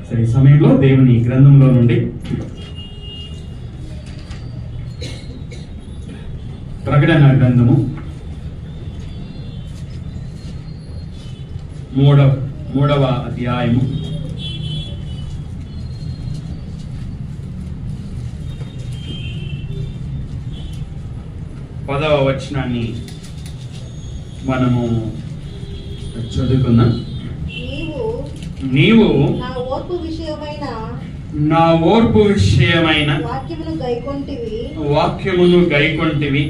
సరే, ఈ సమయంలో దేవుని గ్రంథంలో నుండి ప్రకటన గ్రంథము మూడవ అధ్యాయము 10వ వచనాన్ని మనము చదువుకుందాం. నీవు నా ఓర్పు విషయమైన వాక్యమును గైకొంటివి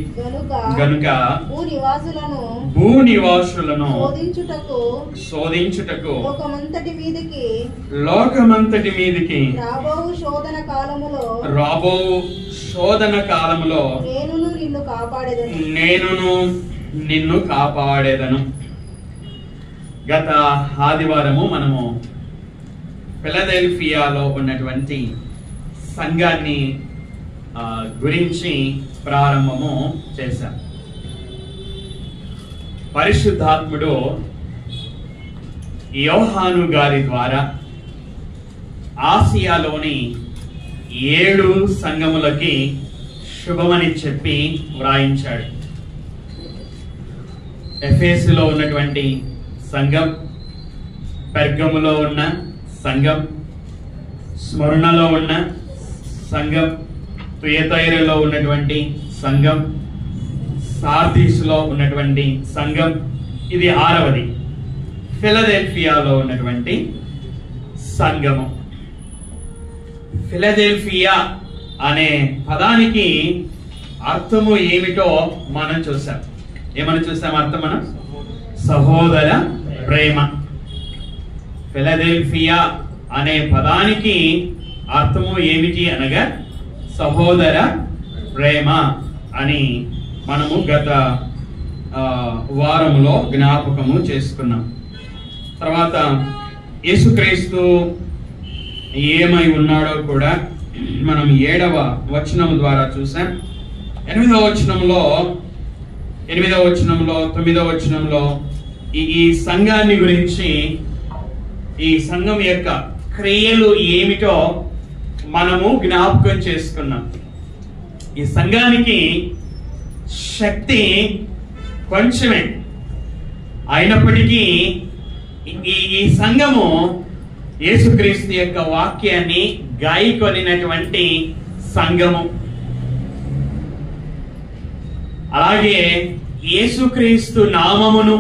గనుక భూనివాసులను శోధించుటకు లోకమంతటి మీదికి రాబో శోధన కాలములో నేనును నిన్ను కాపాడేదను. గత ఆదివారము మనము ఫిలదెల్ఫియాలో ఉన్నటువంటి సంఘాన్ని గురించి ప్రారంభము చేశాం. పరిశుద్ధాత్ముడు యోహాను గారి ద్వారా ఆసియాలోని 7 సంఘములకి శుభమని చెప్పి వ్రాయించాడు. ఎఫెసులో ఉన్నటువంటి సంఘం, పెర్గములో ఉన్న సంఘం, స్మరణలో ఉన్న సంఘం, తుయతైరలో ఉన్నటువంటి సంఘం, సార్దీస్లో ఉన్నటువంటి సంఘం, ఇది 6వది ఫిలదెల్ఫియాలో ఉన్నటువంటి సంఘము. ఫిలదెల్ఫియా అనే పదానికి అర్థము ఏమిటో మనం చూసాం. ఏమని చూసాం అర్థం? మనం సహోదర ప్రేమ. ఫిలదెల్ఫియా అనే పదానికి అర్థము ఏమిటి అనగా సహోదర ప్రేమ అని మనము గత వారములో జ్ఞాపకము చేసుకున్నాం. తర్వాత యేసుక్రీస్తు ఏమై ఉన్నాడో కూడా మనం 7వ వచనం ద్వారా చూసాం. 8వ వచనంలో 9వ వచనంలో ఈ సంఘాన్ని గురించి, ఈ సంఘం యొక్క క్రియలు ఏమిటో మనము జ్ఞాపకం చేసుకున్నాం. ఈ సంఘానికి శక్తి కొంచెమే అయినప్పటికీ ఈ సంఘము యేసుక్రీస్తు యొక్క వాక్యాన్ని గాయకొనినటువంటి సంఘము. అలాగే యేసుక్రీస్తు నామమును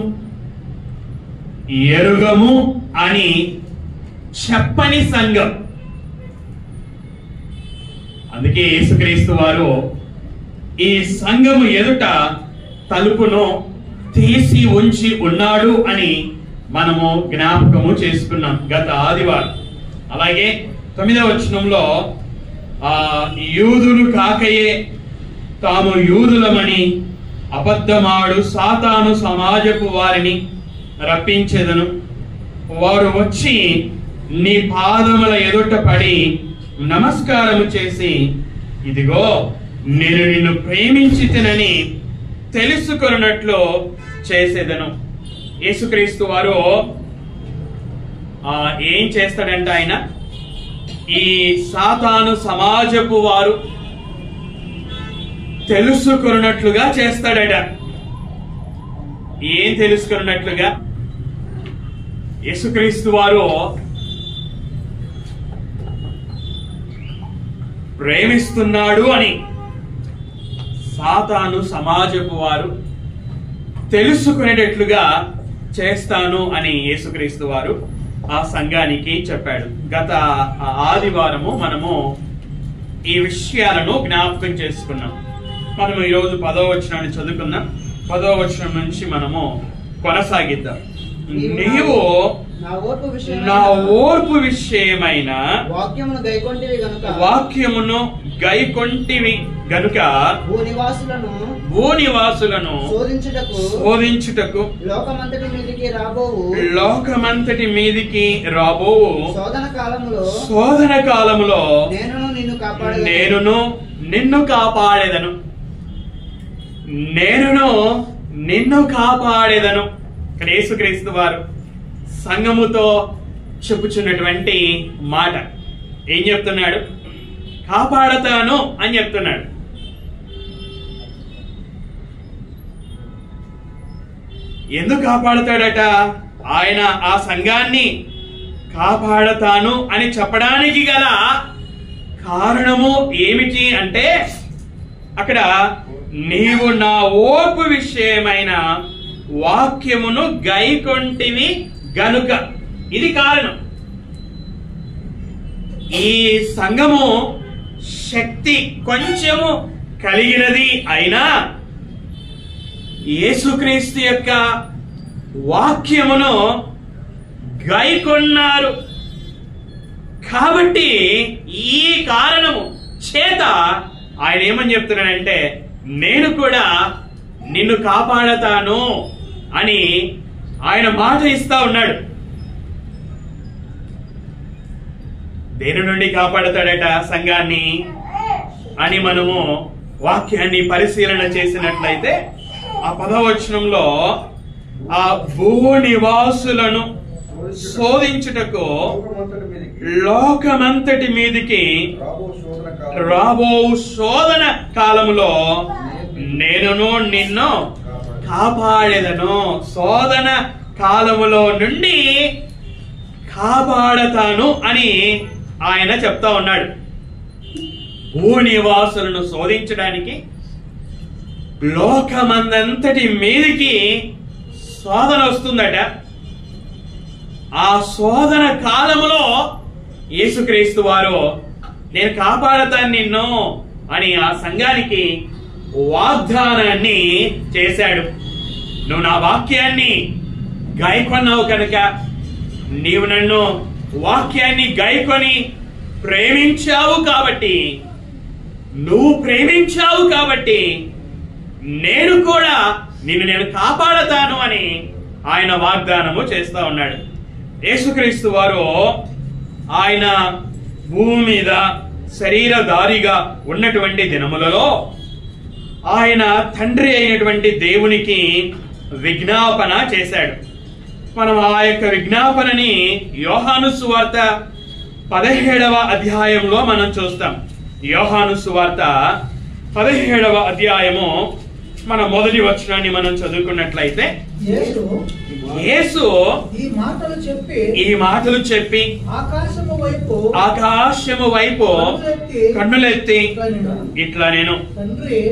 ఎరుగము అని చెప్పని సంఘం. అందుకే యేసుక్రీస్తు వారు ఈ సంఘము ఎదుట తలుపును తీసి ఉంచి ఉన్నాడు అని మనము జ్ఞాపకము చేసుకున్నాం గత ఆదివారం. అలాగే 9వ వచనంలో యూదులు కాకయే తాము యూదులమని అబద్ధమాడు సాతాను సమాజపు వారిని రప్పించెదను. వారు వచ్చి నీ పాదముల ఎదుట పడి నమస్కారము చేసి, ఇదిగో నేను నిన్ను ప్రేమించితినని తెలుసుకొనున్నట్లు చేసేదను. యేసుక్రీస్తు వారు ఏం చేస్తాడంటే, ఆయన ఈ సాతాను సమాజపు వారు తెలుసుకొనున్నట్లుగా చేస్తాడట. ఏం తెలుసుకున్నట్లుగా? యేసుక్రీస్తు వారు ప్రేమిస్తున్నాడు అని సాతాను సమాజపు వారు తెలుసుకునేటట్లుగా చేస్తాను అని యేసుక్రీస్తు వారు ఆ సంఘానికి చెప్పాడు. గత ఆదివారము మనము ఈ విషయాలను జ్ఞాపకం చేసుకున్నాం. మనము ఈరోజు 10వ వచనాన్ని చదువుకుందాం. 10వ వచనం నుంచి మనము కొనసాగిద్దాం. నీవు నా ఓర్పు విషయమైన వాక్యమును గైకొంటివి గనుక భూనివాసులను శోధించుటకు లోకమంతటి మీదికి రాబోవు శోధన కాలములో నేనును నిన్ను కాపాడేదను. యేసుక్రీస్తు వారు సంఘముతో చెప్పుచున్నటువంటి మాట. ఏం చెప్తున్నాడు? కాపాడతాను అని చెప్తున్నాడు. ఎందుకు కాపాడతాడట? ఆయన ఆ సంఘాన్ని కాపాడతాను అని చెప్పడానికి గల కారణము ఏమిటి అంటే, అక్కడ నీవు నా ఓర్పు విషయమైన వాక్యమును గైకొంటివి గనుక, ఇది కారణం. ఈ సంఘము శక్తి కొంచెము కలిగినది అయినా యేసుక్రీస్తు యొక్క వాక్యమును గైకొన్నారు కాబట్టి ఈ కారణము చేత ఆయన ఏమని చెప్తున్నాడంటే, నేను కూడా నిన్ను కాపాడతాను అని ఆయన మాట ఇస్తా ఉన్నాడు. దేని నుండి కాపాడతాడట సంఘాన్ని అని మనము వాక్యాన్ని పరిశీలన చేసినట్లయితే ఆ 10వ వచనంలో ఆ భూనివాసులను శోధించుటకు లోకమంతటి మీదికి రాబో శోధన కాలములో నేనును నిన్ను కాపాడేదను. శోధన కాలములో నుండి కాపాడతాను అని ఆయన చెప్తా ఉన్నాడు. భూనివాసులను శోధించడానికి లోకమందంతటి మీదికి శోధన వస్తుందట. ఆ శోధన కాలములో యేసుక్రీస్తు వారు నేను కాపాడతాను నిన్ను అని ఆ సంఘానికి వాగ్దానాన్ని చేశాడు. నువ్వు నా వాక్యాన్ని గైకొన్నావు కనుక, నీవు నన్ను వాక్యాన్ని గైకొని ప్రేమించావు కాబట్టి, నువ్వు ప్రేమించావు కాబట్టి నేను కూడా నేను కాపాడతాను అని ఆయన వాగ్దానము చేస్తా ఉన్నాడు. యేసుక్రీస్తు వారు ఆయన భూమి మీద శరీరధారిగా ఉన్నటువంటి దినములలో ఆయన తండ్రి అయినటువంటి దేవునికి విజ్ఞాపన చేశాడు. మనం ఆ యొక్క విజ్ఞాపనని యోహాను సువార్త 17వ అధ్యాయంలో మనం చూస్తాం. యోహాను సువార్త 17వ అధ్యాయము మన మొదటి వచనాన్ని మనం చదువుకున్నట్లయితే, యేసు ఈ మాటలు చెప్పి ఆకాశము వైపు కన్నులెత్తి ఇట్లా నేను,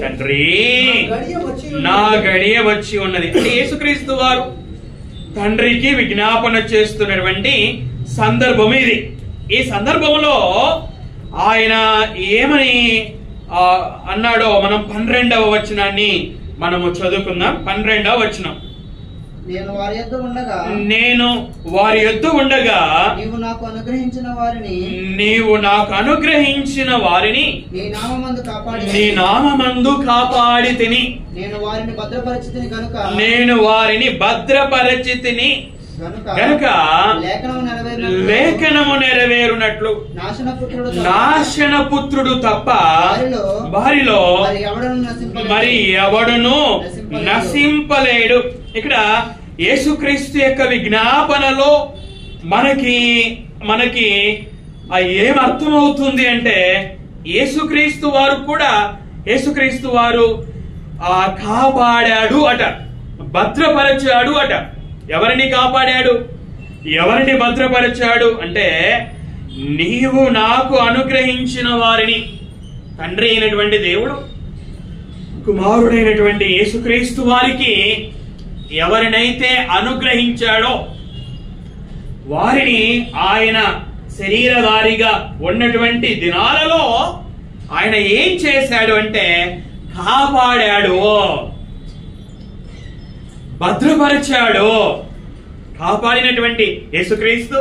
తండ్రి నా గడియ వచ్చి ఉన్నది అంటే యేసుక్రీస్తు వారు తండ్రికి విజ్ఞాపన చేస్తున్నటువంటి సందర్భం ఇది. ఈ సందర్భంలో ఆయన ఏమని అన్నాడో మనం 12వ వచనాన్ని మనము చదువుకుందాం. 12వ వచనం, నేను వారి యొద్ద ఉండగా నీవు నాకు అనుగ్రహించిన వారిని నీ నామమందు కాపాడి తిని, నేను వారిని భద్రపరచితిని గనుక లేఖనము నెరవేరునట్లు నాశనపుత్రుడు తప్ప వారిలో మరి ఎవడును నశింపలేడు. ఇక్కడ యేసుక్రీస్తు యొక్క విజ్ఞాపనలో మనకి ఏమర్థమవుతుంది అంటే, యేసుక్రీస్తు వారు కాపాడాడు అట, భద్రపరచాడు అట. ఎవరిని కాపాడాడు, ఎవరిని భద్రపరచాడు అంటే, నీవు నాకు అనుగ్రహించిన వారిని, తండ్రి అయినటువంటి దేవుడు కుమారుడైనటువంటి యేసుక్రీస్తు వారికి ఎవరినైతే అనుగ్రహించాడో వారిని ఆయన శరీరధారిగా ఉన్నటువంటి దినాలలో ఆయన ఏం చేశాడు అంటే కాపాడాడు, భద్రపరిచాడు. కాపాడినటువంటి యేసుక్రీస్తు,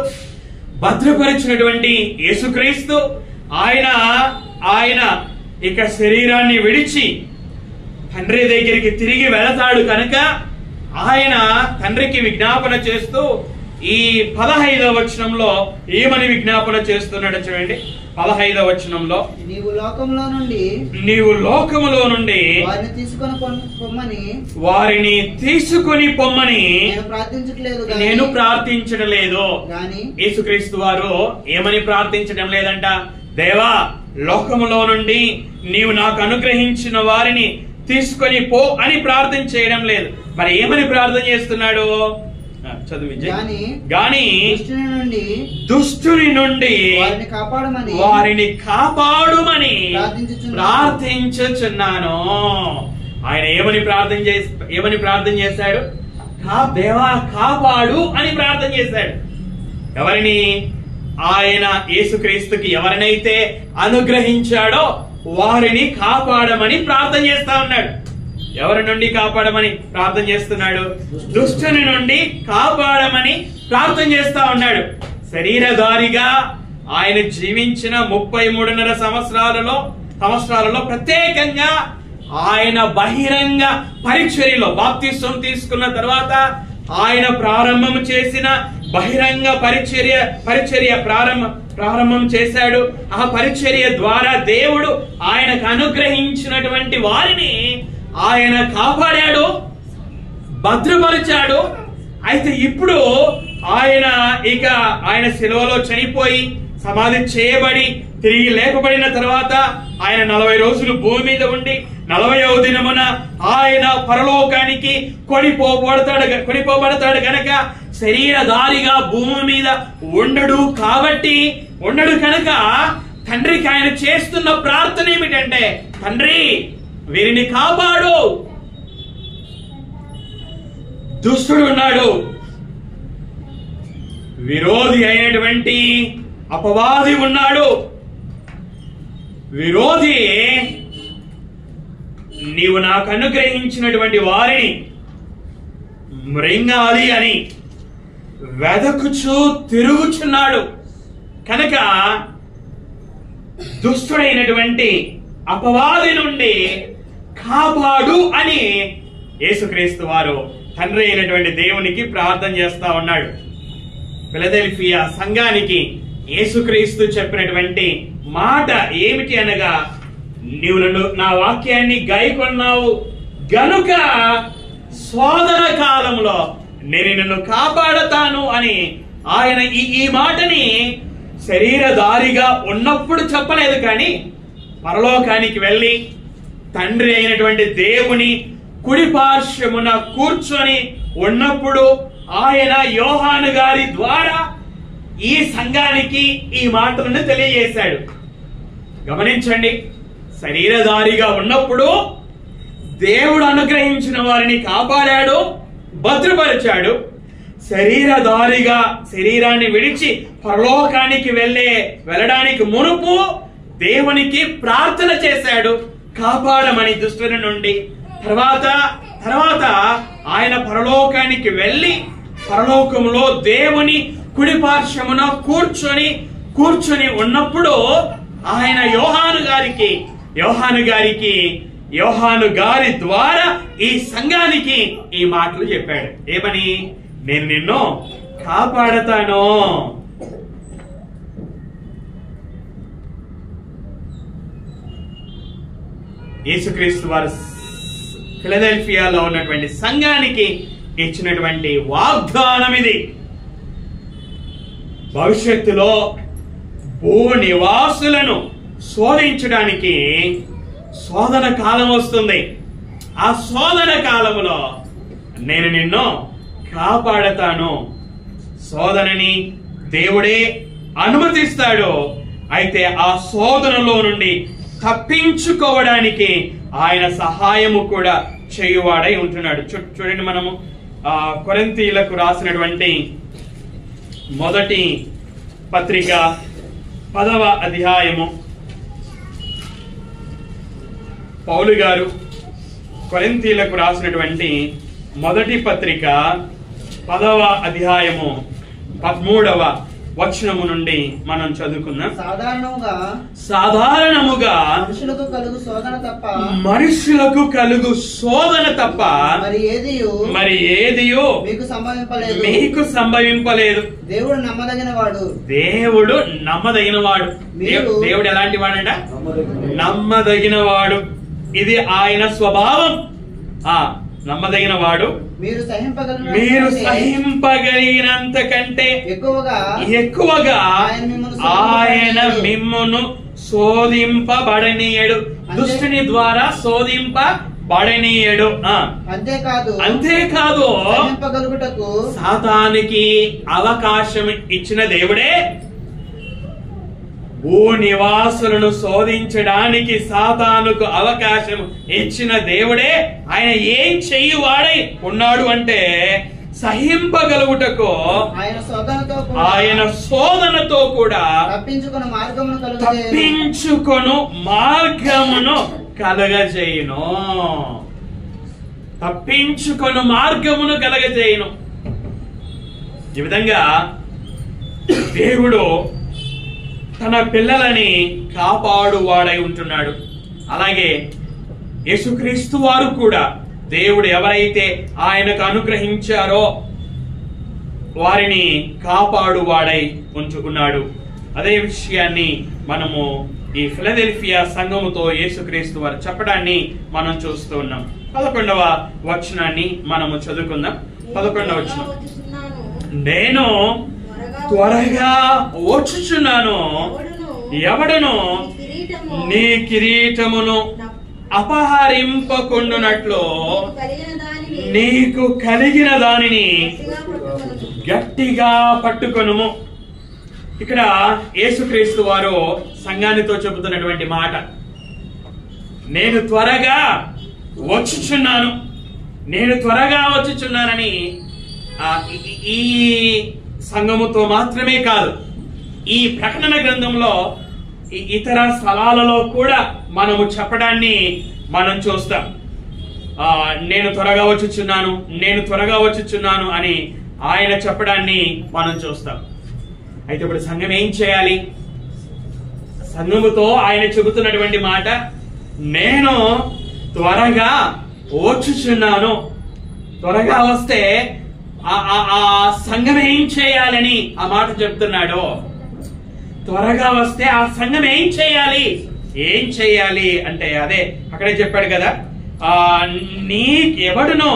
భద్రపరిచినటువంటి యేసుక్రీస్తు ఆయన ఇక శరీరాన్ని విడిచి తండ్రి దగ్గరికి తిరిగి వెళతాడు కనుక ఆయన తండ్రికి విజ్ఞాపన చేస్తూ, ఈ 15వ వచనంలో ఏమని విజ్ఞాపన చేస్తున్నాడో చూడండి. 15వ వచనంలో, నీవు లోకములో నుండి వారిని తీసుకొని పొమ్మని నేను ప్రార్థించడం లేదు. యేసుక్రీస్తు వారు ఏమని ప్రార్థించడం లేదంట? దేవా, లోకములో నుండి నీవు నాకు అనుగ్రహించిన వారిని తీసుకొని పో అని ప్రార్థన చేయడం లేదు. మరి ఏమని ప్రార్థన చేస్తున్నాడు? చదువు. గాని దుష్టుని నుండి వారిని కాపాడుమని ప్రార్థించుచున్నాను. ఆయన ఏమని ప్రార్థన చేశాడు? దేవా కాపాడు అని ప్రార్థన చేశాడు. ఎవరిని? ఆయన యేసుక్రీస్తుకి ఎవరినైతే అనుగ్రహించాడో వారిని కాపాడమని ప్రార్థన చేస్తా ఉన్నాడు. ఎవరి నుండి కాపాడమని ప్రార్థన చేస్తున్నాడు? దుష్టుని నుండి కాపాడమని ప్రార్థన చేస్తా ఉన్నాడు. శరీరధారిగా ఆయన జీవించిన 33.5 సంవత్సరాలలో ప్రత్యేకంగా ఆయన బహిరంగ పరిచర్యలో బాప్తిస్వం తీసుకున్న తర్వాత ఆయన ప్రారంభం చేసిన బహిరంగ పరిచర్య ప్రారంభం చేశాడు. ఆ పరిచర్య ద్వారా దేవుడు ఆయనకు అనుగ్రహించినటువంటి వారిని ఆయన కాపాడాడు, భద్రపరిచాడు. అయితే ఇప్పుడు ఆయన శిలువలో చనిపోయి సమాధి చేయబడి తిరిగి లేపబడిన తర్వాత ఆయన 40 రోజులు భూమి మీద ఉండి 40వ దినమున ఆయన పరలోకానికి కొనిపోబడతాడు గనక శరీరధారిగా భూమి మీద ఉండడు కనుక తండ్రికి ఆయన చేస్తున్న ప్రార్థన ఏమిటంటే, తండ్రి వీరిని కాపాడు. దుష్టుడు ఉన్నాడు, విరోధి అయినటువంటి అపవాది ఉన్నాడు. విరోధి నీవు నాకు అనుగ్రహించినటువంటి వారిని మృంగాలి అని వెదకుచూ తిరుగుచున్నాడు కనుక దుష్టుడైనటువంటి అపవాది నుండి కాపాడు అని యేసుక్రీస్తు వారు తండ్రి అయినటువంటి దేవునికి ప్రార్థన చేస్తా ఉన్నాడు. ఫిలదెల్ఫియా సంఘానికి యేసుక్రీస్తు చెప్పినటువంటి మాట ఏమిటి అనగా, నీవు నా వాక్యాన్ని గైకొన్నావు గనుక శోధన కాలంలో నేను నిన్ను కాపాడతాను అని ఆయన ఈ మాటని శరీరధారిగా ఉన్నప్పుడు చెప్పలేదు, కానీ పరలోకానికి వెళ్ళి తండ్రి అయినటువంటి దేవుని కుడి పార్శ్వమున కూర్చొని ఉన్నప్పుడు ఆయన యోహాను గారి ద్వారా ఈ సంఘానికి ఈ మాటలను తెలియజేశాడు. గమనించండి, శరీరధారిగా ఉన్నప్పుడు దేవుడు అనుగ్రహించిన వారిని కాపాడాడు, భద్రపరిచాడు. శరీరధారిగా శరీరాన్ని విడిచి పరలోకానికి వెళ్ళడానికి మునుపు దేవునికి ప్రార్థన చేశాడు కాపాడమని దుష్టుల నుండి. తర్వాత ఆయన పరలోకానికి వెళ్ళి పరలోకంలో దేవుని కుడి పార్శ్వమున కూర్చొని ఉన్నప్పుడు ఆయన యోహాను గారి ద్వారా ఈ సంఘానికి ఈ మాటలు చెప్పాడు. ఏమని? నేను నిన్ను కాపాడతాను. యేసుక్రీస్తు వారు ఫిలదెల్ఫియాలో ఉన్నటువంటి సంఘానికి ఇచ్చినటువంటి వాగ్దానం ఇది. భవిష్యత్తులో భూ నివాసులను శోధించడానికి శోధన కాలం వస్తుంది. ఆ శోధన కాలంలో నేను నిన్ను కాపాడతాను. శోధనని దేవుడే అనుమతిస్తాడు. అయితే ఆ శోధనలో నుండి తప్పించుకోవడానికి ఆయన సహాయము కూడా చేయువాడై ఉంటున్నాడు. చూడండి, మనము కొరింథీయులకు రాసినటువంటి మొదటి పత్రిక 10వ అధ్యాయము, పౌలు గారు కొరింథీయులకు రాసినటువంటి మొదటి పత్రిక 10వ అధ్యాయము 13వ వచనము నుండి మనం చదువుకుందాం. సాధారణముగా మనుషులకు కలుగు శోధన తప్ప మరి ఏదియో మీకు సంభవింపలేదు. దేవుడు నమ్మదగినవాడు. దేవుడు ఎలాంటి వాడంట? నమ్మదగినవాడు. ఇది ఆయన స్వభావం. నమ్మదగిన వాడు. మీరు సహింపగలిగినంత కంటే ఎక్కువగా ఆయన మిమ్మును శోధింపబడనీయడు. దుష్టుని ద్వారా శోధింపబడనీయడు. అంతేకాదు సాతానికి అవకాశం ఇచ్చిన దేవుడే. భూనివాసులను శోధించడానికి సాతానుకు అవకాశం ఇచ్చిన దేవుడే. ఆయన ఏం చెయ్యువాడై ఉన్నాడు అంటే సహింపగలుగుటకు ఆయన శోధనతో కూడా తప్పించుకొను మార్గమును కలగజేయును. ఈ విధంగా దేవుడు తన పిల్లలని కాపాడువాడై ఉంటున్నాడు. అలాగే యేసుక్రీస్తు వారు కూడా దేవుడు ఎవరైతే ఆయనకు అనుగ్రహించారో వారిని కాపాడువాడై ఉంచుకున్నాడు. అదే విషయాన్ని మనము ఈ ఫిలదెల్ఫియా సంఘముతో యేసుక్రీస్తు వారు చెప్పడాన్ని మనం చూస్తూ ఉన్నాం. 11వ వచనాన్ని మనము చదువుకుందాం. 11వ వచనం, నేను త్వరగా వచ్చుచున్నాను, ఎవడును నీ కిరీటమును అపహరింపకుండునట్లు నీకు కలిగిన దానిని గట్టిగా పట్టుకొనుము. ఇక్కడ యేసుక్రీస్తు వారు సంఘానితో చెబుతున్నటువంటి మాట, నేను త్వరగా వచ్చుచున్నానని ఈ సంఘముతో మాత్రమే కాదు, ఈ ప్రకటన గ్రంథంలో ఇతర స్థలాలలో కూడా మనము చెప్పడాన్ని మనం చూస్తాం. నేను త్వరగా వచ్చుచున్నాను అని ఆయన చెప్పడాన్ని మనం చూస్తాం. అయితే ఇప్పుడు సంఘం ఏం చేయాలి? సంఘముతో ఆయన చెబుతున్నటువంటి మాట, నేను త్వరగా వచ్చుచున్నాను. త్వరగా వస్తే ఆ సంఘం ఏం చేయాలని ఆ మాట చెప్తున్నాడు. త్వరగా వస్తే ఆ సంఘం ఏం చేయాలి అంటే అదే అక్కడే చెప్పాడు కదా, ఎవడునో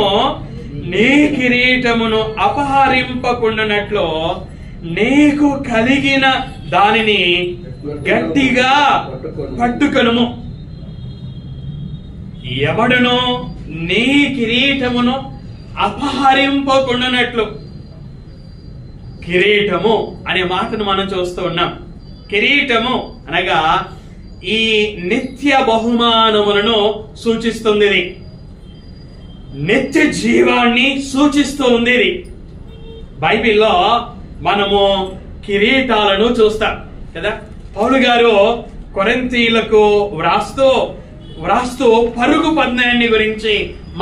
నీ కిరీటమును అపహరింపకుండానట్లు నీకు కలిగిన దానిని గట్టిగా పట్టుకొనుము. ఎవడునో నీ కిరీటమును అపహరింపకుండానట్లు. కిరీటము అనే మాటను మనం చూస్తూ ఉన్నాం. కిరీటము అనగా ఈ నిత్య బహుమానములను సూచిస్తుంది. ఇది నిత్య జీవాన్ని సూచిస్తూ ఉంది. ఇది బైబిల్లో మనము కిరీటాలను చూస్తాం కదా. పౌలు గారు కొరింథీయులకు వ్రాస్తూ పరుగు పందెంని గురించి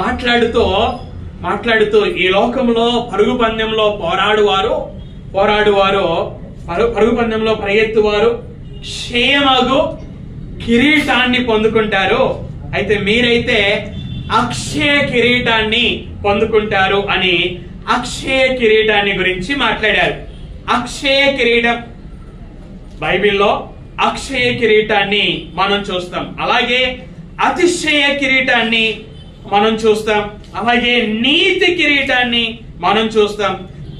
మాట్లాడుతూ ఈ లోకంలో పరుగు పందెంలో పోరాడువారు పరుగు పందెంలో పరిగెత్తువారు క్షేమగు కిరీటాన్ని పొందుకుంటారు, అయితే మీరైతే అక్షయ కిరీటాన్ని పొందుకుంటారు అని అక్షయ కిరీటాన్ని గురించి మాట్లాడారు. అక్షయ కిరీటం బైబిల్లో అక్షయ కిరీటాన్ని మనం చూస్తాం. అలాగే అతిశయ కిరీటాన్ని మనం చూస్తాం. అలాగే నీతి కిరీటాన్ని మనం చూస్తాం.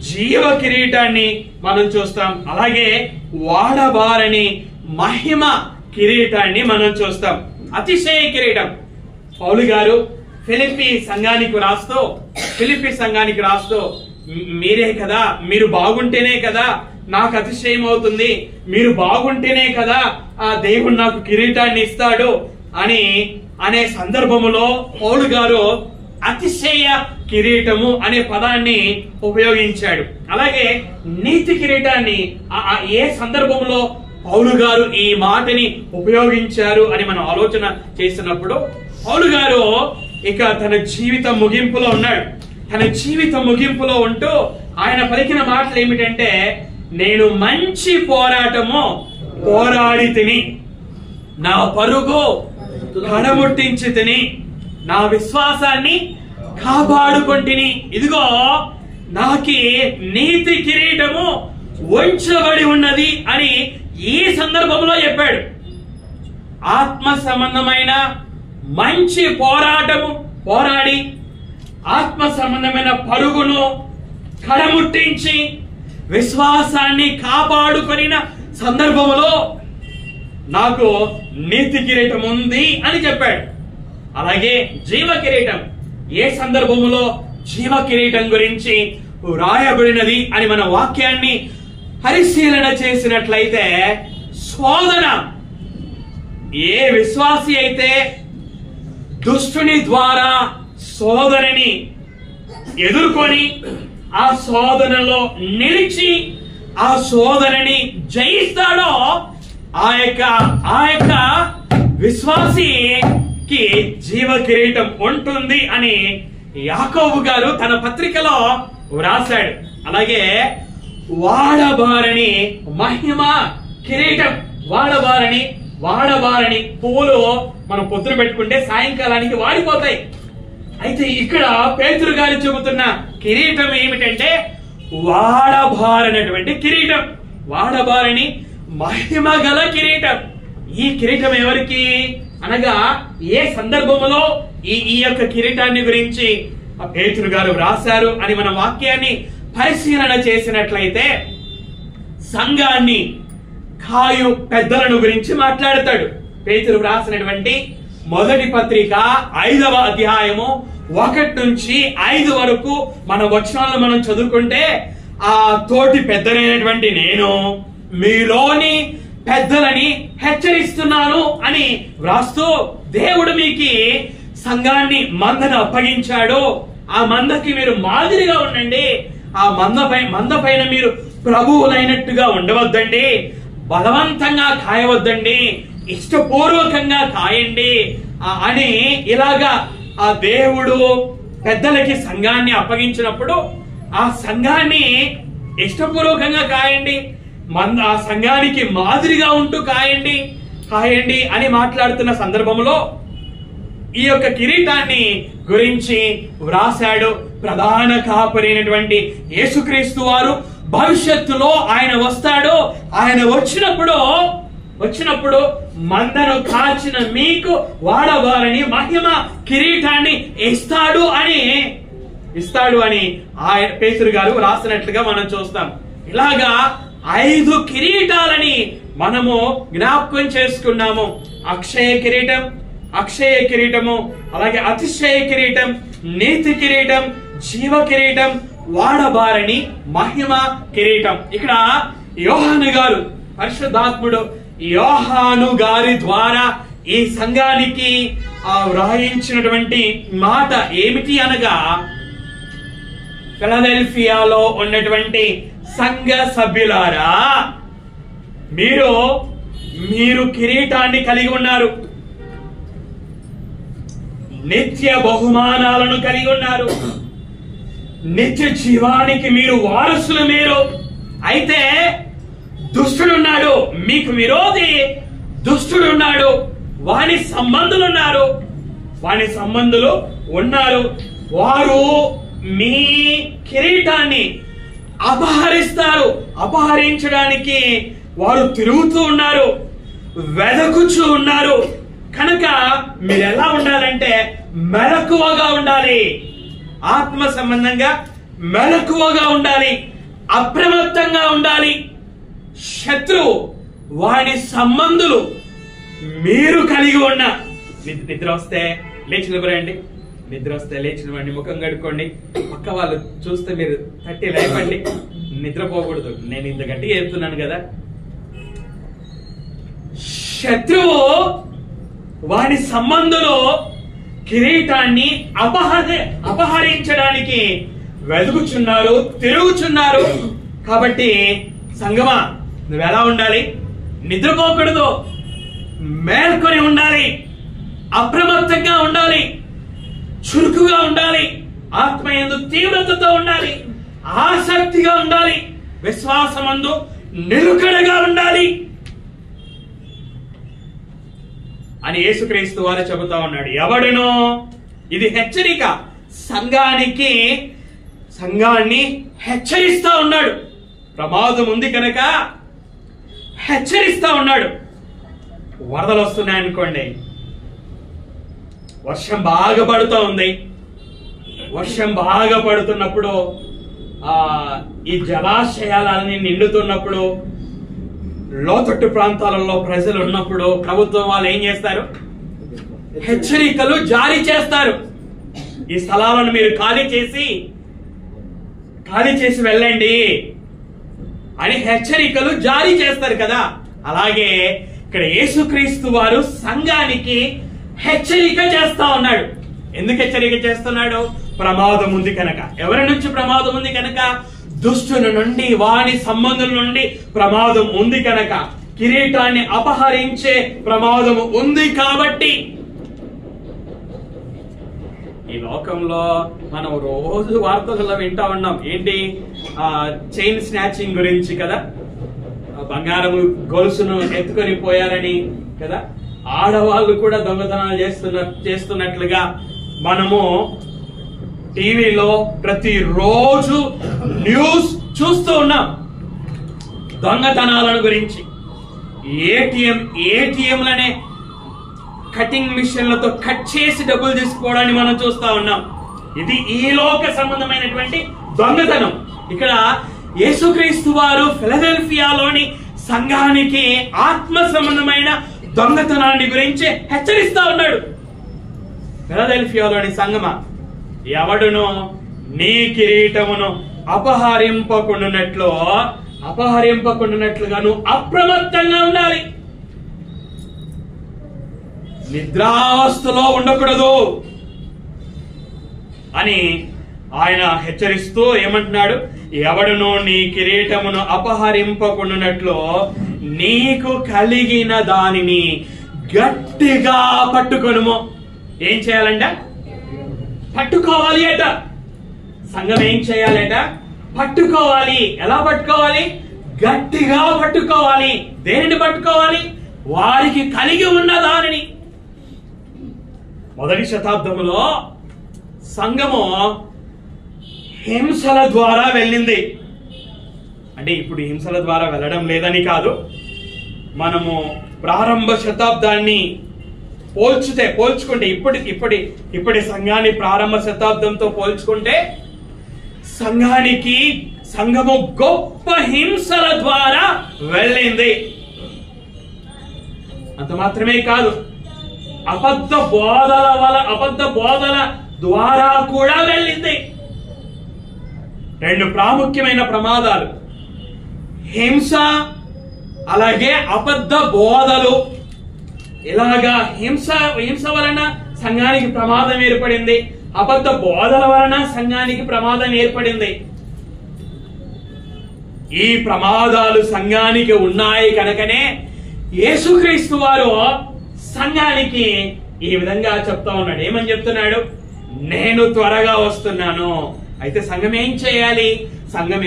జీవ కిరీటాన్ని మనం చూస్తాం. అలాగే వాడబారని మహిమ కిరీటాన్ని మనం చూస్తాం. అతిశయ కిరీటం పౌలు గారు ఫిలిప్పీ సంఘానికి రాస్తూ మీరే కదా, మీరు బాగుంటేనే కదా నాకు అతిశయం అవుతుంది, మీరు బాగుంటేనే కదా ఆ దేవుడు నాకు కిరీటాన్ని ఇస్తాడు అనే సందర్భములో పౌలు గారు అతిశయ కిరీటము అనే పదాన్ని ఉపయోగించాడు. అలాగే నీతి కిరీటాన్ని ఏ సందర్భంలో పౌలు గారు ఈ మాటని ఉపయోగించారు అని మనం ఆలోచన చేసినప్పుడు, పౌలు గారు ఇక తన జీవిత ముగింపులో ఉన్నాడు. తన జీవిత ముగింపులో ఉంటూ ఆయన పలికిన మాటలు ఏమిటంటే, నేను మంచి పోరాటము పోరాడి తిని, నా పరుగు కడముట్టించి తిని, నా విశ్వాసాన్ని కాపాడుకొంటిని. ఇదిగో నాకి నీతి కిరీటము ఉంచబడి ఉన్నది అని ఈ సందర్భంలో చెప్పాడు. ఆత్మ సంబంధమైన మంచి పోరాటము పోరాడి, ఆత్మ సంబంధమైన పరుగును కడముట్టించి, విశ్వాసాన్ని కాపాడుకొనిన సందర్భంలో నాకు నీతి కిరీటం ఉంది అని చెప్పాడు. అలాగే జీవ కిరీటం, ఏ సందర్భంలో జీవ కిరీటం గురించి వ్రాయబడినది అని మన వాక్యాన్ని పరిశీలన చేసినట్లయితే, శోధన, ఏ విశ్వాసి అయితే దుష్టుని ద్వారా శోధనని ఎదుర్కొని ఆ శోధనలో నిలిచి ఆ శోధనని జయిస్తాడో ఆ యొక్క విశ్వాసికి జీవ కిరీటం ఉంటుంది అని యాకోబు గారు తన పత్రికలో వ్రాసాడు. అలాగే వాడబారని మహిమ కిరీటం, వాడబారని పువ్వులు మనం పొద్దున పెట్టుకుంటే సాయంకాలానికి వాడిపోతాయి. అయితే ఇక్కడ పేతురు గారు చెబుతున్న కిరీటం ఏమిటంటే వాడబారనటువంటి కిరీటం, వాడబారని మహిమ గల కిరీటం. ఈ కిరీటం ఎవరికి అనగా, ఏ సందర్భంలో ఈ యొక్క కిరీటాన్ని గురించి పేతురు గారు వ్రాసారు అని మన వాక్యాన్ని పరిశీలన చేసినట్లయితే, సంఘాన్ని కాయు పెద్దలను గురించి మాట్లాడతాడు. పేతురు వ్రాసినటువంటి మొదటి పత్రిక 5వ అధ్యాయము 1 నుంచి 5 వరకు మన వచనాలను మనం చదువుకుంటే, ఆ తోటి పెద్దలైనటువంటి నేను మీలోని పెద్దలని హెచ్చరిస్తున్నాను అని వ్రాస్తూ, దేవుడు మీకు సంఘాన్ని మందను అప్పగించాడు. ఆ మందకి మీరు మాదిరిగా ఉండండి. ఆ మంద పైన మీరు ప్రభువులైనట్టుగా ఉండవద్దండి, బలవంతంగా కాయవద్దండి, ఇష్టపూర్వకంగా కాయండి అని ఇలాగా ఆ దేవుడు పెద్దలకి సంఘాన్ని అప్పగించినప్పుడు, ఆ సంఘాన్ని ఇష్టపూర్వకంగా కాయండి, ఆ సంఘానికి మాదిరిగా ఉంటూ కాయండి అని మాట్లాడుతున్న సందర్భంలో ఈ యొక్క కిరీటాన్ని గురించి వ్రాసాడు. ప్రధాన కాపరైనటువంటి యేసుక్రీస్తు వారు భవిష్యత్తులో ఆయన వస్తాడు. ఆయన వచ్చినప్పుడు మందను కాచిన మీకు వాడబారని మహిమ కిరీటాన్ని ఇస్తాడు అని ఆయన పేతురు గారు రాసినట్లుగా మనం చూస్తాం. ఇలాగా 5 కిరీటాలని మనము జ్ఞాపకం చేసుకున్నాము. అక్షయ కిరీటము, అలాగే అతిశయ కిరీటం, నీతి కిరీటం, జీవ కిరీటం, వాడబారని మహిమ కిరీటం. ఇక్కడ యోహాను గారు, పరిశుద్ధాత్ముడు యోహాను గారి ద్వారా ఈ సంఘానికి వ్రాయించినటువంటి మాట ఏమిటి అనగా, ఫిలదెల్ఫియాలో ఉన్నటువంటి సంఘ సభ్యులారా, మీరు కిరీటాన్ని కలిగి ఉన్నారు, నిత్య బహుమానాలను కలిగి ఉన్నారు, నిత్య జీవానికి మీరు వారసులు. అయితే దుష్టుడున్నాడు, మీకు విరోధి దుష్టుడున్నాడు, వాని సంబంధులు ఉన్నారు. వారు మీ కిరీటాన్ని అపహరించడానికి వారు తిరుగుతూ ఉన్నారు, వెదకుచూ ఉన్నారు. కనుక మీరు ఎలా ఉండాలంటే మెలకువగా ఉండాలి, ఆత్మ సంబంధంగా మెలకువగా ఉండాలి, అప్రమత్తంగా ఉండాలి. శత్రువు వాడి సంబంధులు మీరు కలిగి ఉన్న, నిద్ర వస్తే లేచి నిలబడండి, నిద్ర వస్తే లేచినవ్వండి, ముఖం కడుక్కోండి, పక్క వాళ్ళు చూస్తే మీరు తట్టి లేపండి, నిద్రపోకూడదు. నేను ఇంత గట్టిగా చెప్తున్నాను కదా. శత్రువు వాడి సంబంధులు కిరీటాన్ని అపహరించడానికి వెతుకుచున్నారు, తిరుగుచున్నారు. కాబట్టి సంగమా, నువ్వు ఎలా ఉండాలి? నిద్రపోకూడదు, మేల్కొని ఉండాలి, అప్రమత్తంగా ఉండాలి, చురుకుగా ఉండాలి, ఆత్మయందు తీవ్రతతో ఉండాలి, ఆసక్తిగా ఉండాలి. విశ్వాసమందు నిలుకడగా ఉండాలి అని యేసుక్రీస్తు వారు చెబుతా ఉన్నాడు. ఎవడునో, ఇది హెచ్చరిక, సంఘాన్ని హెచ్చరిస్తా ఉన్నాడు. ప్రమాదం ఉంది కనుక హెచ్చరిస్తా ఉన్నాడు. వరదలు వస్తున్నాయనుకోండి, వర్షం బాగా పడుతూ ఉంది. వర్షం బాగా పడుతున్నప్పుడు ఈ జలాశయాలన్నీ నిండుతున్నప్పుడు, లోతట్టు ప్రాంతాలలో ప్రజలు ఉన్నప్పుడు ప్రభుత్వం వాళ్ళు ఏం చేస్తారు? హెచ్చరికలు జారీ చేస్తారు. ఈ స్థలాలను మీరు ఖాళీ చేసి వెళ్ళండి అని హెచ్చరికలు జారీ చేస్తారు కదా. అలాగే ఇక్కడ యేసుక్రీస్తు వారు సంఘానికి హెచ్చరిక చేస్తా ఉన్నాడు. ఎందుకు హెచ్చరిక చేస్తున్నాడు? ప్రమాదం ఉంది కనుక. ఎవరి నుంచి ప్రమాదం ఉంది కనుక? దుష్టుల నుండి, వాని సంబంధుల నుండి ప్రమాదం ఉంది కనుక, కిరీటాన్ని అపహరించే ప్రమాదం ఉంది కాబట్టి. ఈ లోకంలో మనం రోజు వార్తలలో వింటా ఉన్నాం. ఏంటి? చైన్ స్నాచింగ్ గురించి కదా, బంగారం గొలుసును ఎత్తుకొని పోయారని కదా, ఆడవాళ్ళు కూడా దొంగతనాలు చేస్తున్నట్లుగా మనము టీవీలో ప్రతిరోజు న్యూస్ చూస్తూ ఉన్నాం. దొంగతనాలను గురించి, ఏటీఎంలనే కటింగ్ మిషన్లతో కట్ చేసి డబ్బులు తీసుకోవడాన్ని మనం చూస్తా ఉన్నాం. ఇది ఈ లోక సంబంధమైనటువంటి దొంగతనం. ఇక్కడ యేసుక్రీస్తు వారు ఫిలదెల్ఫియాలోని సంఘానికి ఆత్మ సంబంధమైన దొంగతనాన్ని గురించి హెచ్చరిస్తా ఉన్నాడు. ఫిలదెల్ఫియాలోని సంఘమా, ఎవడును నీ కిరీటమును అపహరింపకుండానట్లుగా నువ్వు అప్రమత్తంగా ఉండాలి. నిద్రావస్థలో ఉండకూడదు అని ఆయన హెచ్చరిస్తూ ఏమంటున్నాడు? ఎవడును నీ కిరీటమును అపహరింపకుండానట్లు నీకు కలిగిన దానిని గట్టిగా పట్టుకొనుము. ఏం చేయాలంట? పట్టుకోవాలి అట. సంఘం ఏం చేయాలట? పట్టుకోవాలి. ఎలా పట్టుకోవాలి? గట్టిగా పట్టుకోవాలి. దేనిని పట్టుకోవాలి? వారికి కలిగి ఉన్న దానిని. మొదటి శతాబ్దంలో సంఘము హింసల ద్వారా వెళ్ళింది. అంటే ఇప్పుడు హింసల ద్వారా వెళ్ళడం లేదని కాదు, మనము ప్రారంభ శతాబ్దాన్ని పోల్చుకుంటే ఇప్పటి సంఘాన్ని ప్రారంభ శతాబ్దంతో పోల్చుకుంటే సంఘము గొప్ప హింసల ద్వారా వెళ్ళింది. అంత మాత్రమే కాదు, అబద్ధ బోధల ద్వారా కూడా వెళ్ళింది. రెండు ప్రాముఖ్యమైన ప్రమాదాలు, హింస అలాగే అబద్ధ బోధలు. ఇలాగా హింస వలన సంఘానికి ప్రమాదం ఏర్పడింది, అబద్ధ బోధల వలన సంఘానికి ప్రమాదం ఏర్పడింది. ఈ ప్రమాదాలు సంఘానికి ఉన్నాయి కనుకనే యేసుక్రీస్తు వారు సంఘానికి ఈ విధంగా చెప్తా ఉన్నాడు. ఏమని చెప్తున్నాడు? నేను త్వరగా వస్తున్నాను. అయితే సంఘం